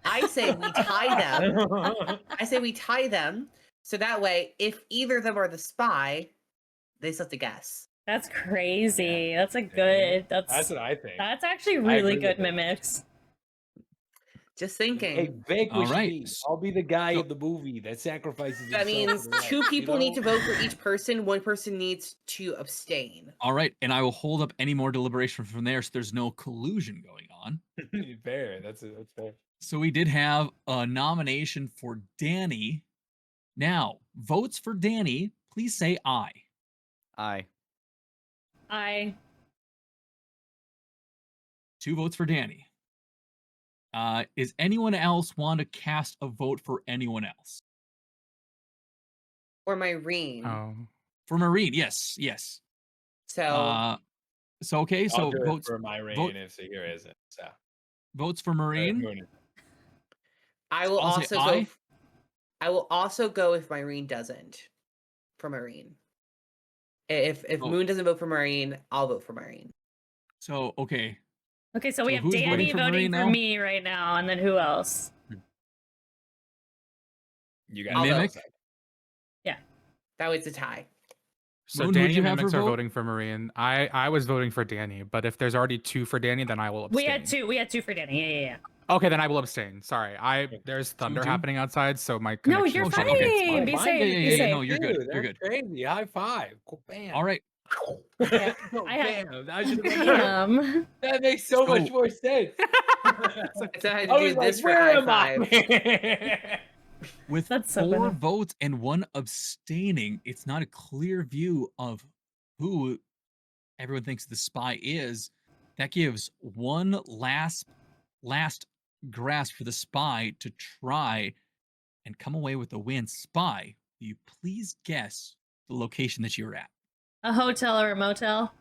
I say we tie them. I say we tie them, so that way, if either of them are the spy, they still have to guess. That's crazy. That's a good. That's what I think. That's actually really good, Mimics. Just thinking. Hey, vanquish All right. me. I'll be the guy in the movie that sacrifices. That himself means for the two rest, people you need to know? vote for each person. One person needs to abstain. All right, and I will hold up any more deliberation from there, so there's no collusion going on. Fair. That's fair. So we did have a nomination for Danny. Now, votes for Danny, please say aye. Aye. I 2 votes for Danny. Is anyone else want to cast a vote for anyone else? Or Mireen. Oh. For Mireen, yes. So So okay, so I'll do votes it for Mireen vote- if Sahira isn't. So. votes for Mireen. I will I'll say also go. aye. I will also go if Mireen doesn't. For Mireen. If Oh. Moon doesn't vote for Mireen, I'll vote for Mireen. So okay, okay. So we So have who's Danny voting for voting Marie for now? me right now, and then who else? You guys. I'll vote. Mimic. That way it's a tie. So Moon, who'd Danny you and have Mimics her are vote? voting for Marine. I was voting for Danny, but if there's already 2 for Danny, then I will abstain. We had two for Danny. Yeah. Okay, then I will abstain. Sorry, there's thunder two? happening outside, so my No, connection. you're is fine. not okay. Be Mine safe. did Be yeah, safe. no, you're good. Dude, You're that's good. Crazy. High five. Cool. Bam. All right. I had- Bam. That, just, Damn. that makes so much more sense. So I had I to was do like, this for where high am five. I? With That's so 4 funny. votes and 1 abstaining, it's not a clear view of who everyone thinks the spy is. That gives one last grasp for the spy to try and come away with the win. Spy, will you please guess the location that you're at? A hotel or a motel?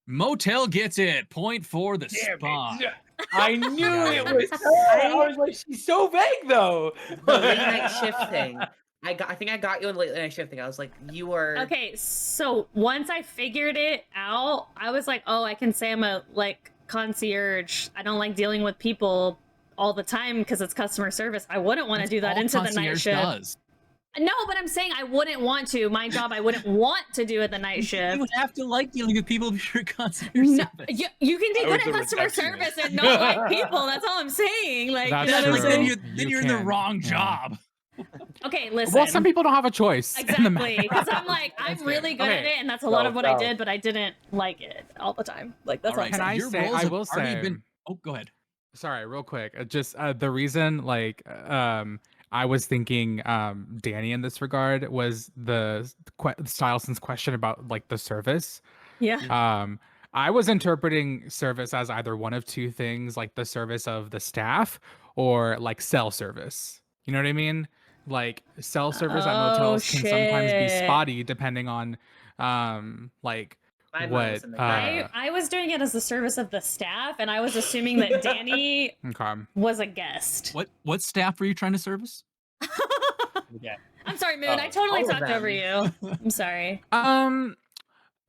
Motel gets it. Point for the Damn spy. it. I knew it was her. I was like, she's so vague though. The late night shift thing. I think I got you on the late night shift thing. I was like, you were Okay, so once I figured it out, I was like, oh, I can say I'm a concierge. I don't like dealing with people all the time because it's customer service. I wouldn't want to That's do that all into the night concierge shift. does. No, but I'm saying I wouldn't want to. My job, I wouldn't want to do at the night You shift. would have to like dealing with people if you're a concierge No, service. you can be I good was at the customer receptionist. service and not like people. That's all I'm saying. Like, That's you know what I'm true. saying? Then You you're in the can, wrong yeah. job. Okay, listen. Well, some people don't have a choice. in the Exactly, matter. because I'm like, I'm That's really fair. good at Okay. it, and that's a lot of what I So- did, but I didn't like it all the time. Like, that's All all right, I'm Can saying. I your say? roles I have will already say. been- Oh, go ahead. Sorry, real quick. Just the reason, I was thinking Danny in this regard was the Styleson's question about the service. Yeah. I was interpreting service as either one of 2 things, like the service of the staff or cell service. You know what I mean? Cell service at Oh, motels can sometimes be shit. spotty depending on My mind what wasn't like I was doing it as the service of the staff, and I was assuming that Danny okay. was a guest. What staff were you trying to service? Yeah. I'm sorry, Moon. Oh, I totally all of talked over them. you. I'm sorry.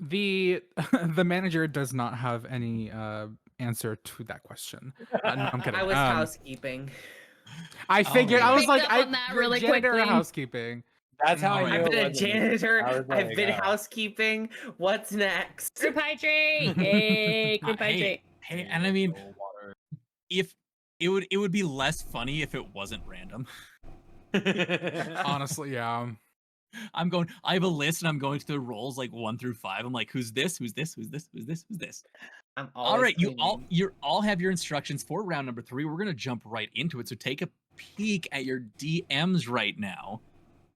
The the manager does not have any answer to that question. No, I'm kidding. I was housekeeping. I figured. I was Picked like, up on that you're really janitor or quickly. housekeeping. That's how I Alright. knew I've it been a wasn't me. janitor. I was I've like, been oh. housekeeping. What's next? Group hydrate. Hey, group hydrate. Hey, and I mean, if it would be less funny if it wasn't random. Honestly, yeah. I have a list and I'm going through the roles 1 through 5. I'm like, who's this? Who's this? Who's this? Who's this? Who's this? I'm All right, you cleaning. all have your instructions for round number 3. We're gonna jump right into it. So take a peek at your DMs right now,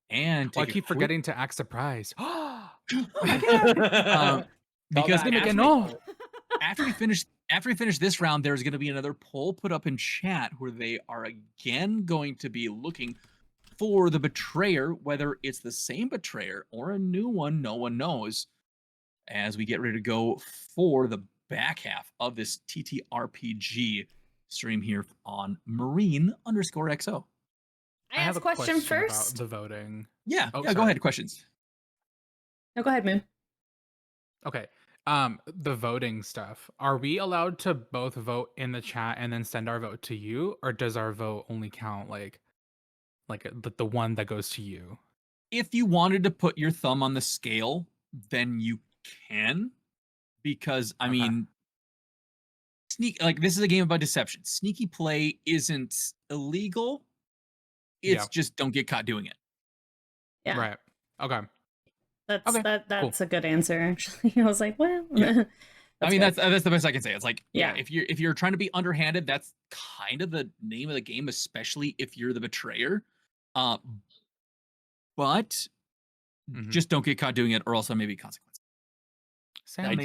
and Well, I take a keep quick- forgetting to act surprised. because Call back. after, no. after we finish after we finish this round, there's going to be another poll put up in chat where they are again going to be looking for the betrayer, whether it's the same betrayer or a new one, no one knows, as we get ready to go for the back half of this TTRPG stream here on Mireen_XO. I have a question first. About the voting. Yeah, go ahead. Questions. No, go ahead, Moon. Okay. The voting stuff. Are we allowed to both vote in the chat and then send our vote to you, or does our vote only count like the one that goes to you? If you wanted to put your thumb on the scale, then you can, because I mean, this is a game about deception. Sneaky play isn't illegal. It's just don't get caught doing it. Yeah. Right. Okay. That's a good answer, actually. I was like, well, I mean, that's the best I can say. It's like, yeah, if you're trying to be underhanded, that's kind of the name of the game, especially if you're the betrayer. But just don't get caught doing it, or else there may be consequences. That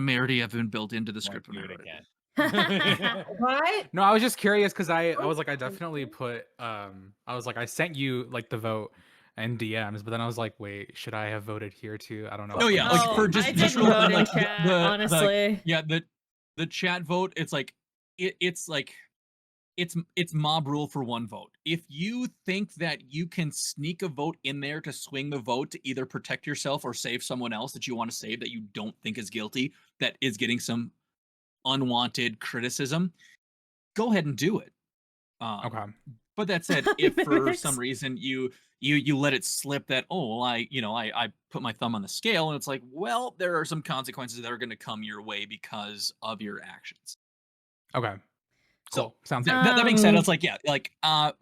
may already have been built into the script. Do it again. What? No, I was just curious because I was like, I definitely put I was like, I sent you like the vote and DMs, but then I was like, wait, should I have voted here too? I don't know. Oh yeah, like for just I didn't real vote in like, chat, honestly. The chat vote, it's like it's mob rule for one vote. If you think that you can sneak a vote in there to swing the vote to either protect yourself or save someone else that you want to save that you don't think is guilty, that is getting some unwanted criticism, go ahead and do it. Okay. But that said, if for some reason you let it slip that, I put my thumb on the scale, and it's like, well, there are some consequences that are going to come your way because of your actions. Okay. Cool. So Sounds good. That being said, it's like,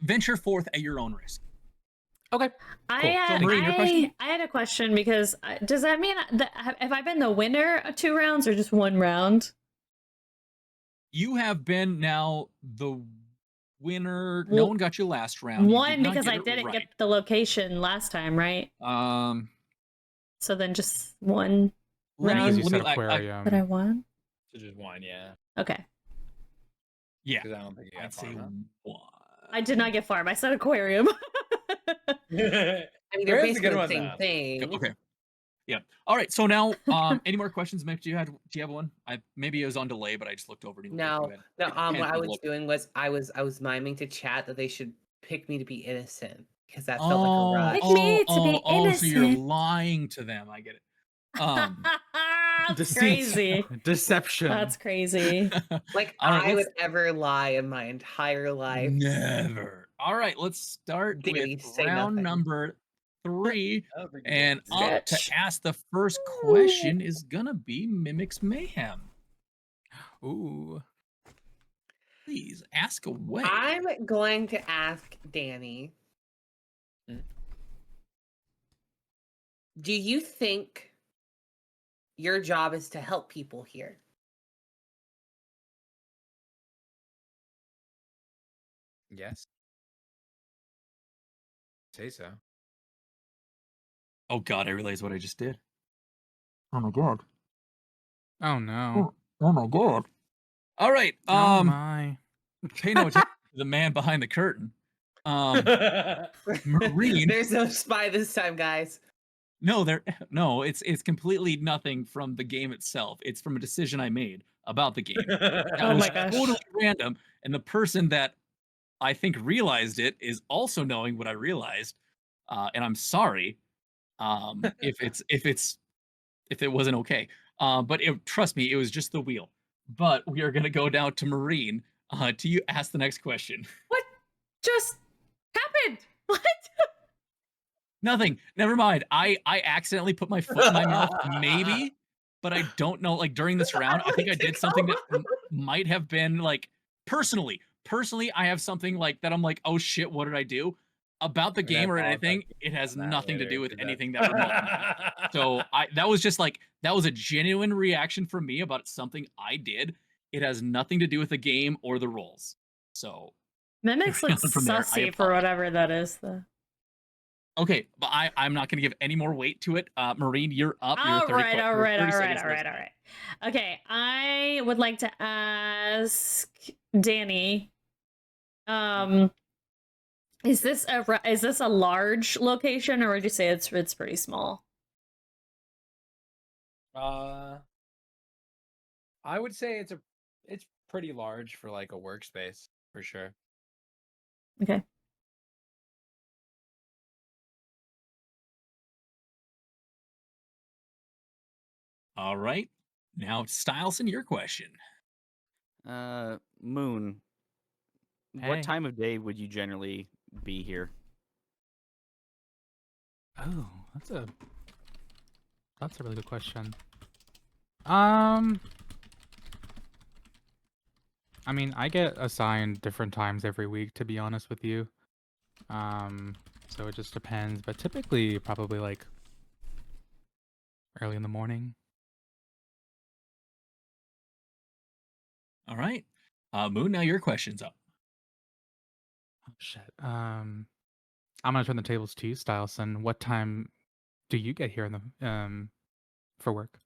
venture forth at your own risk. Okay. Cool. Mireen, your question? I had a question because does that mean have I been the winner of 2 rounds or just 1 round? You have been now the winner. No one got you last round. One, because I didn't get the location last time, right? So then just 1 round. You said aquarium. But I won? So just 1, yeah. Okay. Yeah. I don't think you got farm. I did not get farm. I said aquarium. I mean, they're basically the same thing. Okay. Yeah. All right. So now, any more questions? Maybe do you have one? Maybe it was on delay, but I just looked over. Anyway. No. What I was doing was I was miming to chat that they should pick me to be innocent because that felt like a rush. Pick me to be innocent. So you're lying to them. I get it. That's crazy. Deception. That's crazy. Like I would ever lie in my entire life. Never. All right. Let's start with round number 3, and up to ask the first question is gonna be MimicsMayhem. Ooh. Please ask away. I'm going to ask Danny. Do you think your job is to help people here? Yes. Say so. Oh God, I realized what I just did. Oh my God. Oh no. Oh my God. All right. Oh my. Pay no attention to the man behind the curtain. Mireen. There's no spy this time, guys. No, it's completely nothing from the game itself. It's from a decision I made about the game. Oh my gosh. Totally random. And the person that I think realized it is also knowing what I realized. And I'm sorry if it wasn't okay. But trust me, it was just the wheel. But we are gonna go down to Mireen to you ask the next question. What just happened? What? Nothing. Never mind. I accidentally put my foot in my mouth, maybe, but I don't know. Like during this round, I think I did something that might have been like personally, I have something like that. I'm like, oh shit, what did I do? About the game or anything, it has nothing to do with anything that remote. So that was a genuine reaction from me about something I did. It has nothing to do with the game or the roles. So Mimics looks sussy for whatever that is, though. Okay, but I'm not going to give any more weight to it. Mireen, you're up. You're All 30 right, all right, all 30 right, seconds all right, left. all right. Okay, I would like to ask Danny. Is this a large location, or would you say it's pretty small? I would say it's pretty large for like a workspace for sure. Okay. All right. Now, Styleson, your question. Moon. Hey. What time of day would you generally be here? Oh, that's a really good question. I mean, I get assigned different times every week, to be honest with you. So it just depends, but typically probably like early in the morning. All right. Moon, now your question's up. Oh shit. I'm gonna turn the tables to you, Styleson. What time do you get here in the for work?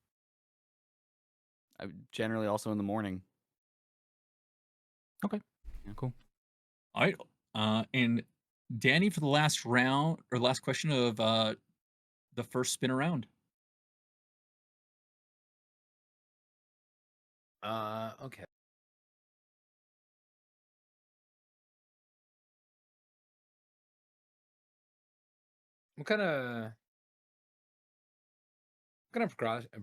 Generally also in the morning. Okay. Yeah, cool. All right. And Danny, for the last round or last question of the first spin around. Okay. What kind of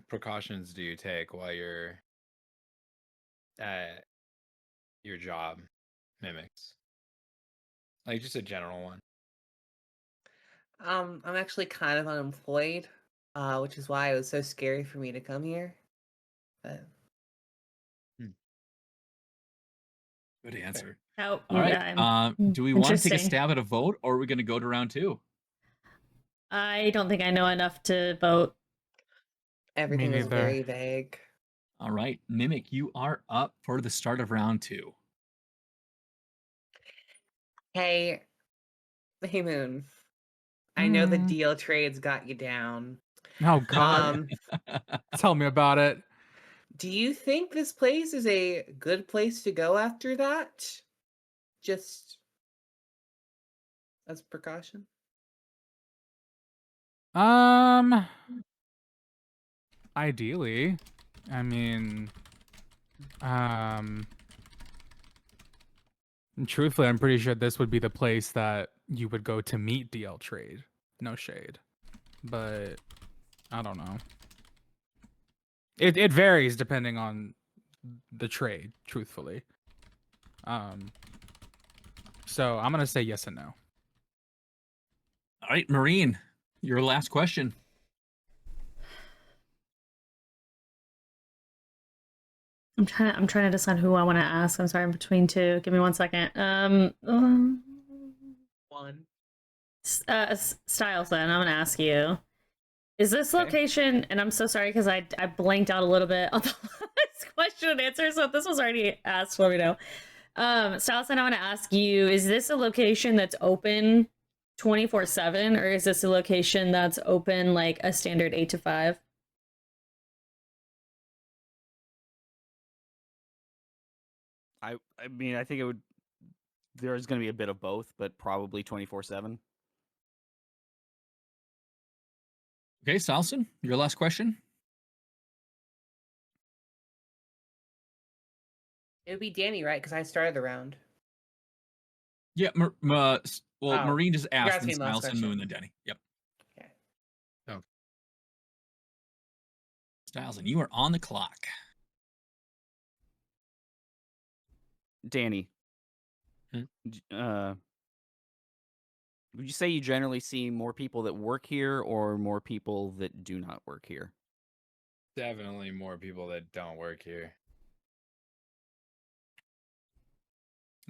precautions do you take while you're at your job, Mimics? Like just a general one. I'm actually kind of unemployed, which is why it was so scary for me to come here. But Good answer. Oh, all right. yeah, Do we want to take a interesting. stab at a vote, or are we going to go to round 2? I don't think I know enough to vote. everything Me was neither. very vague. All right, Mimic, you are up for the start of round 2. Hey, Moon. I know the deal trades got you down. Oh God. Tell me about it. Do you think this place is a good place to go after that? Just as precaution? Ideally. I mean, truthfully, I'm pretty sure this would be the place that you would go to meet DL Trade. No shade. But I don't know. It varies depending on the trade, truthfully. So I'm gonna say yes and no. All right, Mireen, your last question. I'm trying to decide who I want to ask. I'm sorry, I'm between two. Give me 1 second. One. Styles, then I'm gonna ask you. Is this location, and I'm so sorry because I blanked out a little bit on the last question and answer, so this was already asked, let me know. Styles, I want to ask you, is this a location that's open 24/7, or is this a location that's open like a standard 8 to 5? I mean, I think it would. There's going to be a bit of both, but probably 24/7. Okay, Styleson, your last question. It would be Danny, right? Because I started the round. Yeah, Mireen just asked, asking and the last Styleson, question. Moon, then Danny. Yep. Okay. Oh. Styleson, you are on the clock. Danny. Would you say you generally see more people that work here or more people that do not work here? Definitely more people that don't work here.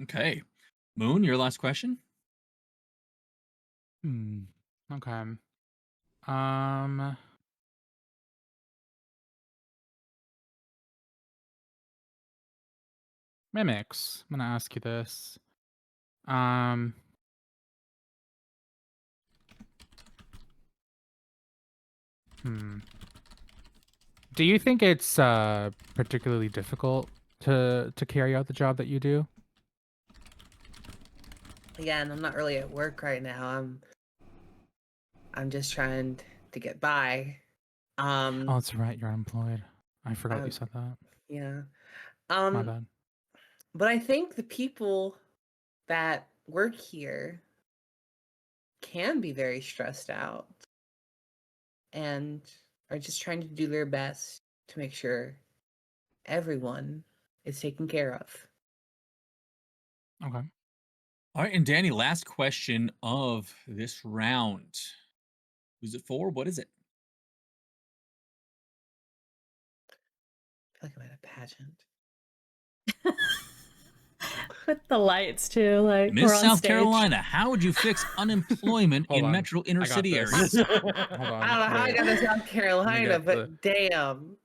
Okay. Moon, your last question. Okay. Mimics, I'm gonna ask you this. Do you think it's particularly difficult to carry out the job that you do? Again, I'm not really at work right now. I'm just trying to get by. Oh, that's right. You're unemployed. I forgot you said that. Yeah. My bad. But I think the people that work here can be very stressed out and are just trying to do their best to make sure everyone is taken care of. Okay. All right, and Danny, last question of this round. Who's it for? What is it? I feel like I'm at a pageant. With the lights too, like Miss we're on South stage. Carolina, how would you fix unemployment in metro inner city areas? Hold on. I don't know how I got to South Carolina, but damn.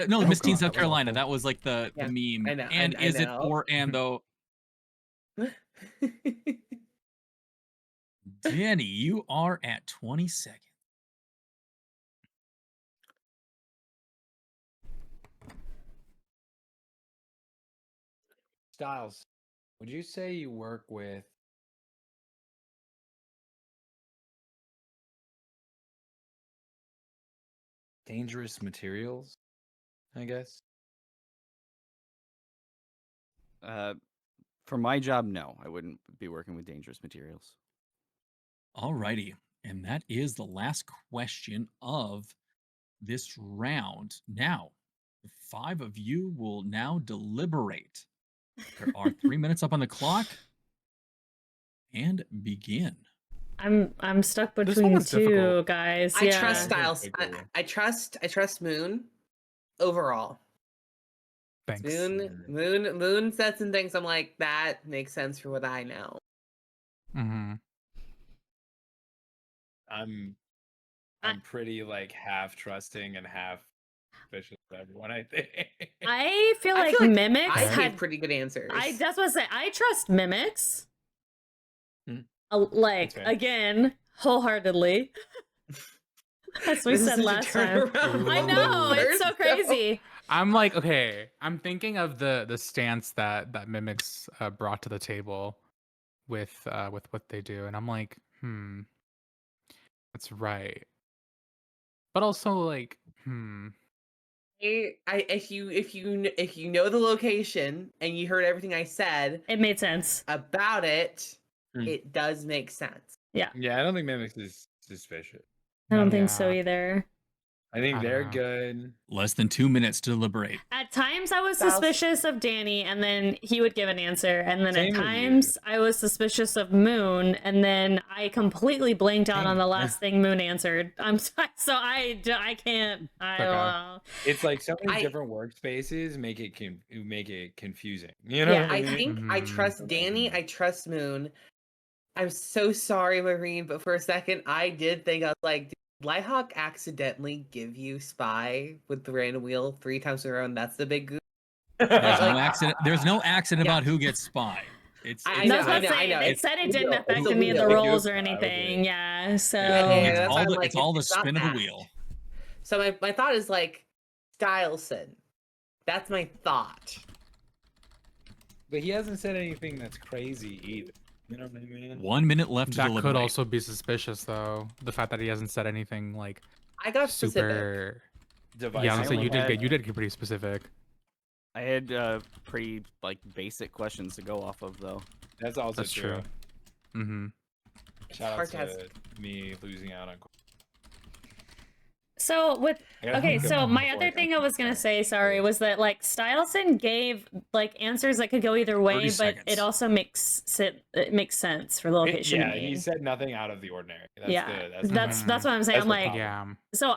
No, Miss Teen South Carolina. That was like the meme. I know. And I is it know. or and though? Danny, you are at 20 seconds. Styles, would you say you work with dangerous materials? I guess. For my job, no, I wouldn't be working with dangerous materials. Alrighty, and that is the last question of this round. Now, the 5 of you will now deliberate. There are 3 minutes up on the clock, and begin. I'm stuck between two guys. I trust Styles. I trust Moon overall. Thanks. Moon said some things. I'm like, that makes sense for what I know. I'm pretty like half trusting and half suspicious of everyone, I think. I feel like Mimics I had gave pretty good answers. That's what I say. I trust Mimics. Like again, wholeheartedly. As we said last time. I know, it's so crazy. I'm like, okay, I'm thinking of the stance that Mimics brought to the table with what they do, and I'm like, that's right. But also like, if you know the location and you heard everything I said, it made sense about it. It does make sense. Yeah. Yeah, I don't think Mimics is suspicious. I don't think so either. I think they're good. Less than 2 minutes to deliberate. At times I was suspicious of Danny, and then he would give an answer. And then Same at with times I was suspicious of Moon, and then I completely blanked out on the last thing Moon answered. I'm sorry, so I can't. It's like so many different workspaces make it confusing. You know? Yeah, I think I trust Danny. I trust Moon. I'm so sorry, Mireen, but for a second I did think I was like, did Lighthawk accidentally give you Spy with the random wheel 3 times in a row, and that's the big goose? There's no accident. There's no accident about who gets Spy. I know. It said it didn't affect any of the rolls or anything. Yeah, so it's all the spin of the wheel. So my thought is like Styleson. That's my thought. But he hasn't said anything that's crazy either. You know what I mean? 1 minute left to that deliberate. could also be suspicious, though. The fact that he hasn't said anything like I got super. specific. Yeah, honestly, you did get pretty specific. I had pretty like basic questions to go off of, though. That's also true. Shout out to me losing out on. So so my other thing I was gonna say, was that like Styleson gave like answers that could go either way, but it also makes sense for the location. Yeah, he said nothing out of the ordinary. That's that's what I'm saying. I'm like, so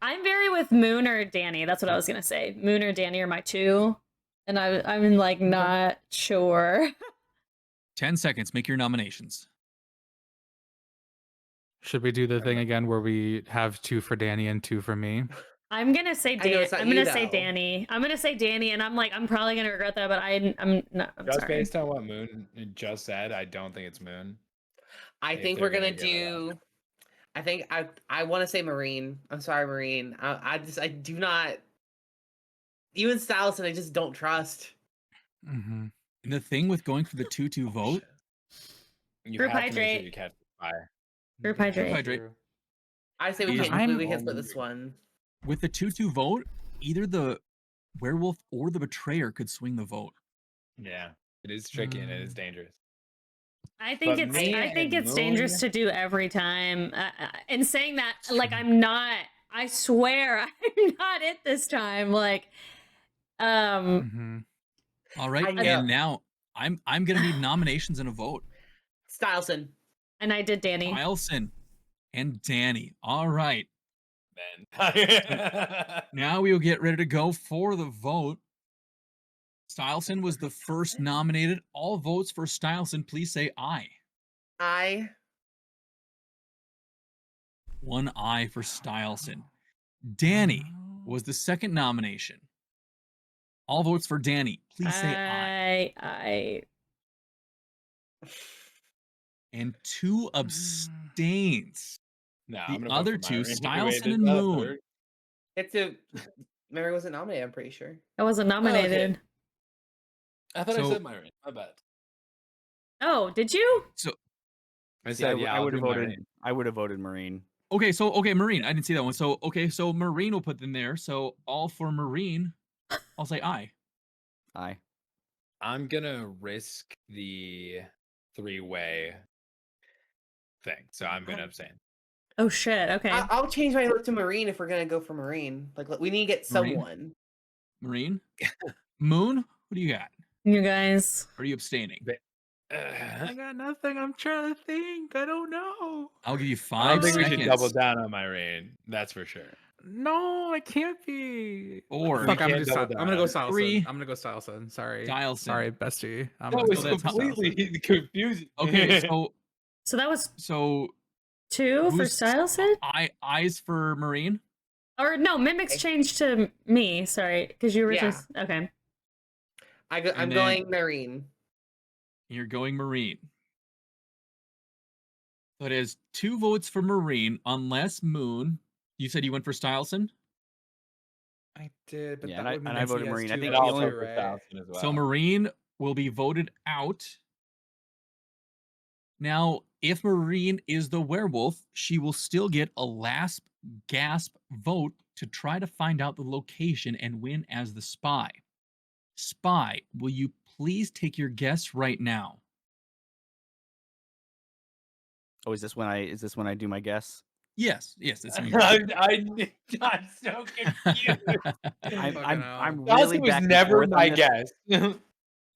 I'm very with Moon or Danny. That's what I was gonna say. Moon or Danny are my two, and I'm like not sure. 10 seconds. Make your nominations. Should we do the thing again where we have 2 for Danny and 2 for me? I'm gonna say Danny. I'm gonna say Danny. I'm gonna say Danny, and I'm probably gonna regret that, but I'm not. I'm just sorry. Based on what Moon just said, I don't think it's Moon. I If think they're we're gonna gonna give it up. do. I think I want to say Mireen. I'm sorry, Mireen. I do not. Even Stylus and I just don't trust. And the thing with going for the 2-2 vote, You Group have to make sure hydrate. you catch the fire. Group Yeah, hydrate. Hydrate. true. I say we Is can split this one. with the 2-2 vote, either the werewolf or the betrayer could swing the vote. Yeah, it is tricky and it is dangerous. I think But me I think and it's dangerous Moon- to do every time. And saying that, like, I'm not. I swear, I'm not it this time. Like, All right, I know. and now I'm gonna need nominations and a vote. Stylson. and I did Danny. Milson and Danny. All right, Man. now we will get ready to go for the vote. Stylson was the first nominated. All votes for Stylson, please say aye. I. One aye for Stylson. Danny was the second nomination. All votes for Danny, please say aye. I. And 2 abstains. No, The I'm gonna vote other for 2, Myron. Stylson Wait, and is that a Moon. third? It's a. Mary wasn't nominated. I'm pretty sure. I wasn't nominated. I thought So- I said Myron. My bad. Oh, did you? I See, said, yeah, I I'll would have do voted. Myron. I would have voted Marine. Okay, Marine. I didn't see that one. So Marine will put them there. So all for Marine, I'll say aye. Aye. I'm gonna risk the 3-way thing, so I'm gonna abstain. Oh shit. Okay. I'll change my vote to Marine if we're gonna go for Marine. Like we need to get Marine? someone. Marine? Moon? What do you got? You guys. Are you abstaining? I got nothing. I'm trying to think. I don't know. I'll give you I don't 5 think seconds. we should double down on Myron. That's for sure. No, I can't be. Or Fuck, I'm can't double gonna go down. Stylson. 3. I'm gonna go Stylson. Sorry. Stylson. Sorry, bestie. I'm That gonna was go that's completely confusing. okay, So that was so 2 for who's- Stylson? eyes for Marine. Or no, Mimics Okay. changed to me. Sorry, because you were Yeah. just okay. I'm then- going Marine. You're going Marine. So it is 2 votes for Marine, unless Moon. You said you went for Stylson? I did, but Yeah, that and would I mean that voted he has Marine. I 2 think And the votes only- also too, for right? Stylson as well. So Marine will be voted out. Now, if Marine is the werewolf, she will still get a last gasp vote to try to find out the location and win as the spy. Spy, will you please take your guess right now? Oh, is this when I do my guess? Yes, it's me. I'm so confused. I'm Fucking hell. I'm Stylson really was back and never forth on my this. guess.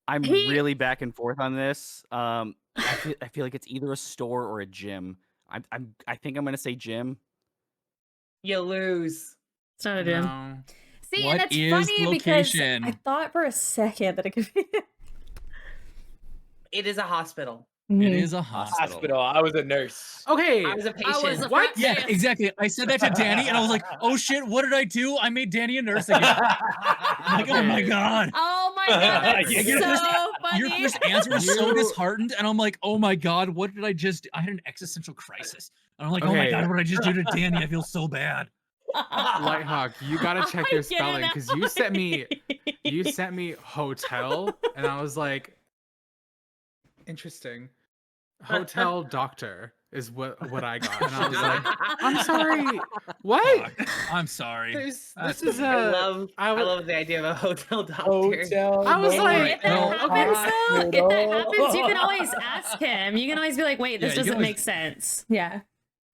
I'm He- really back and forth on this. I feel like it's either a store or a gym. I think I'm gonna say gym. You lose. It's not a gym. No. See, What and it's is funny location? because I thought for a second that it could be. It is a hospital. It is a hospital. Hospital. I was a nurse. Okay. I was a I was patient. the What? front Yeah, desk. exactly. I said that to Danny, and I was like, "Oh shit, what did I do? I made Danny a nurse again." I'm like, "Oh my god." Oh my god, that's Your so funny. Your first answer was so disheartened, and I'm like, "Oh my god, what did I just do?" I had an existential crisis. And I'm like, "Oh my Okay. god, what did I just do to Danny? I feel so bad." Lighthawk, you gotta check I your get it spelling because you now. sent me hotel, and I was like, interesting. Hotel doctor is what I got, and I was like, I'm sorry, what? Fuck. I'm sorry. This That's is I a. love I I w- love the idea of a hotel doctor. Hotel. I was If, like, if that well, happens, though, if that happens, you can Hospital. always ask him. You can always be like, "Wait, this Yeah, you can doesn't always- make sense." Yeah,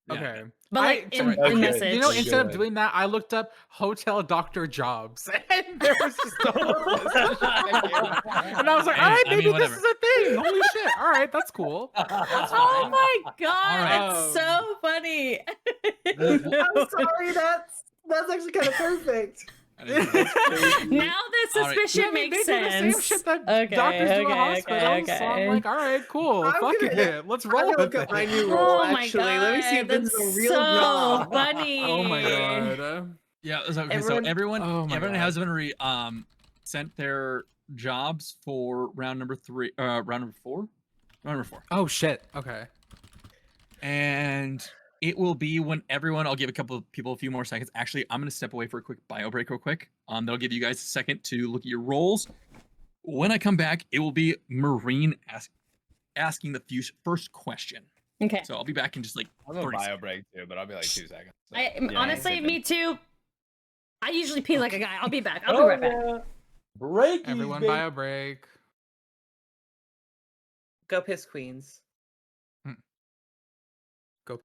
Yeah. Okay. but like in sorry, the okay. message. You know, instead of Good. doing that, I looked up hotel doctor jobs, and there was just the whole position that came up. And I was like, Hey, all right, I mean, maybe this whatever. is a thing. Holy shit! All right, that's cool. That's Oh fine. my god, right. that's so funny. I'm sorry, that's actually kind of perfect. Now the All right. suspicion I mean, makes they do the same sense. shit that Okay, doctors do okay, at hospitals. okay, So I'm okay. like, all right, cool. I'm Fuck gonna- it. Let's I'm roll gonna with look up my it. new role. Oh my Actually, god, let me see if this is a that's real so job. funny. Oh my god. Yeah. So, okay, Everyone- so everyone Oh my God. has been sent their jobs for round number 3. Round number 4. Round number 4. Oh shit. Okay. And it will be when everyone, I'll give a couple of people a few more seconds. Actually, I'm going to step away for a quick bio break real quick. That'll give you guys a second to look at your roles. When I come back, it will be Mireen asking the first question. Okay. So I'll be back in just like I'm a 30 bio seconds. break too, but I'll be like 2 seconds. So. Honestly, me too. I usually pee like a guy. I'll be back. I'll be right back. Break. Everyone bio break. Go piss queens.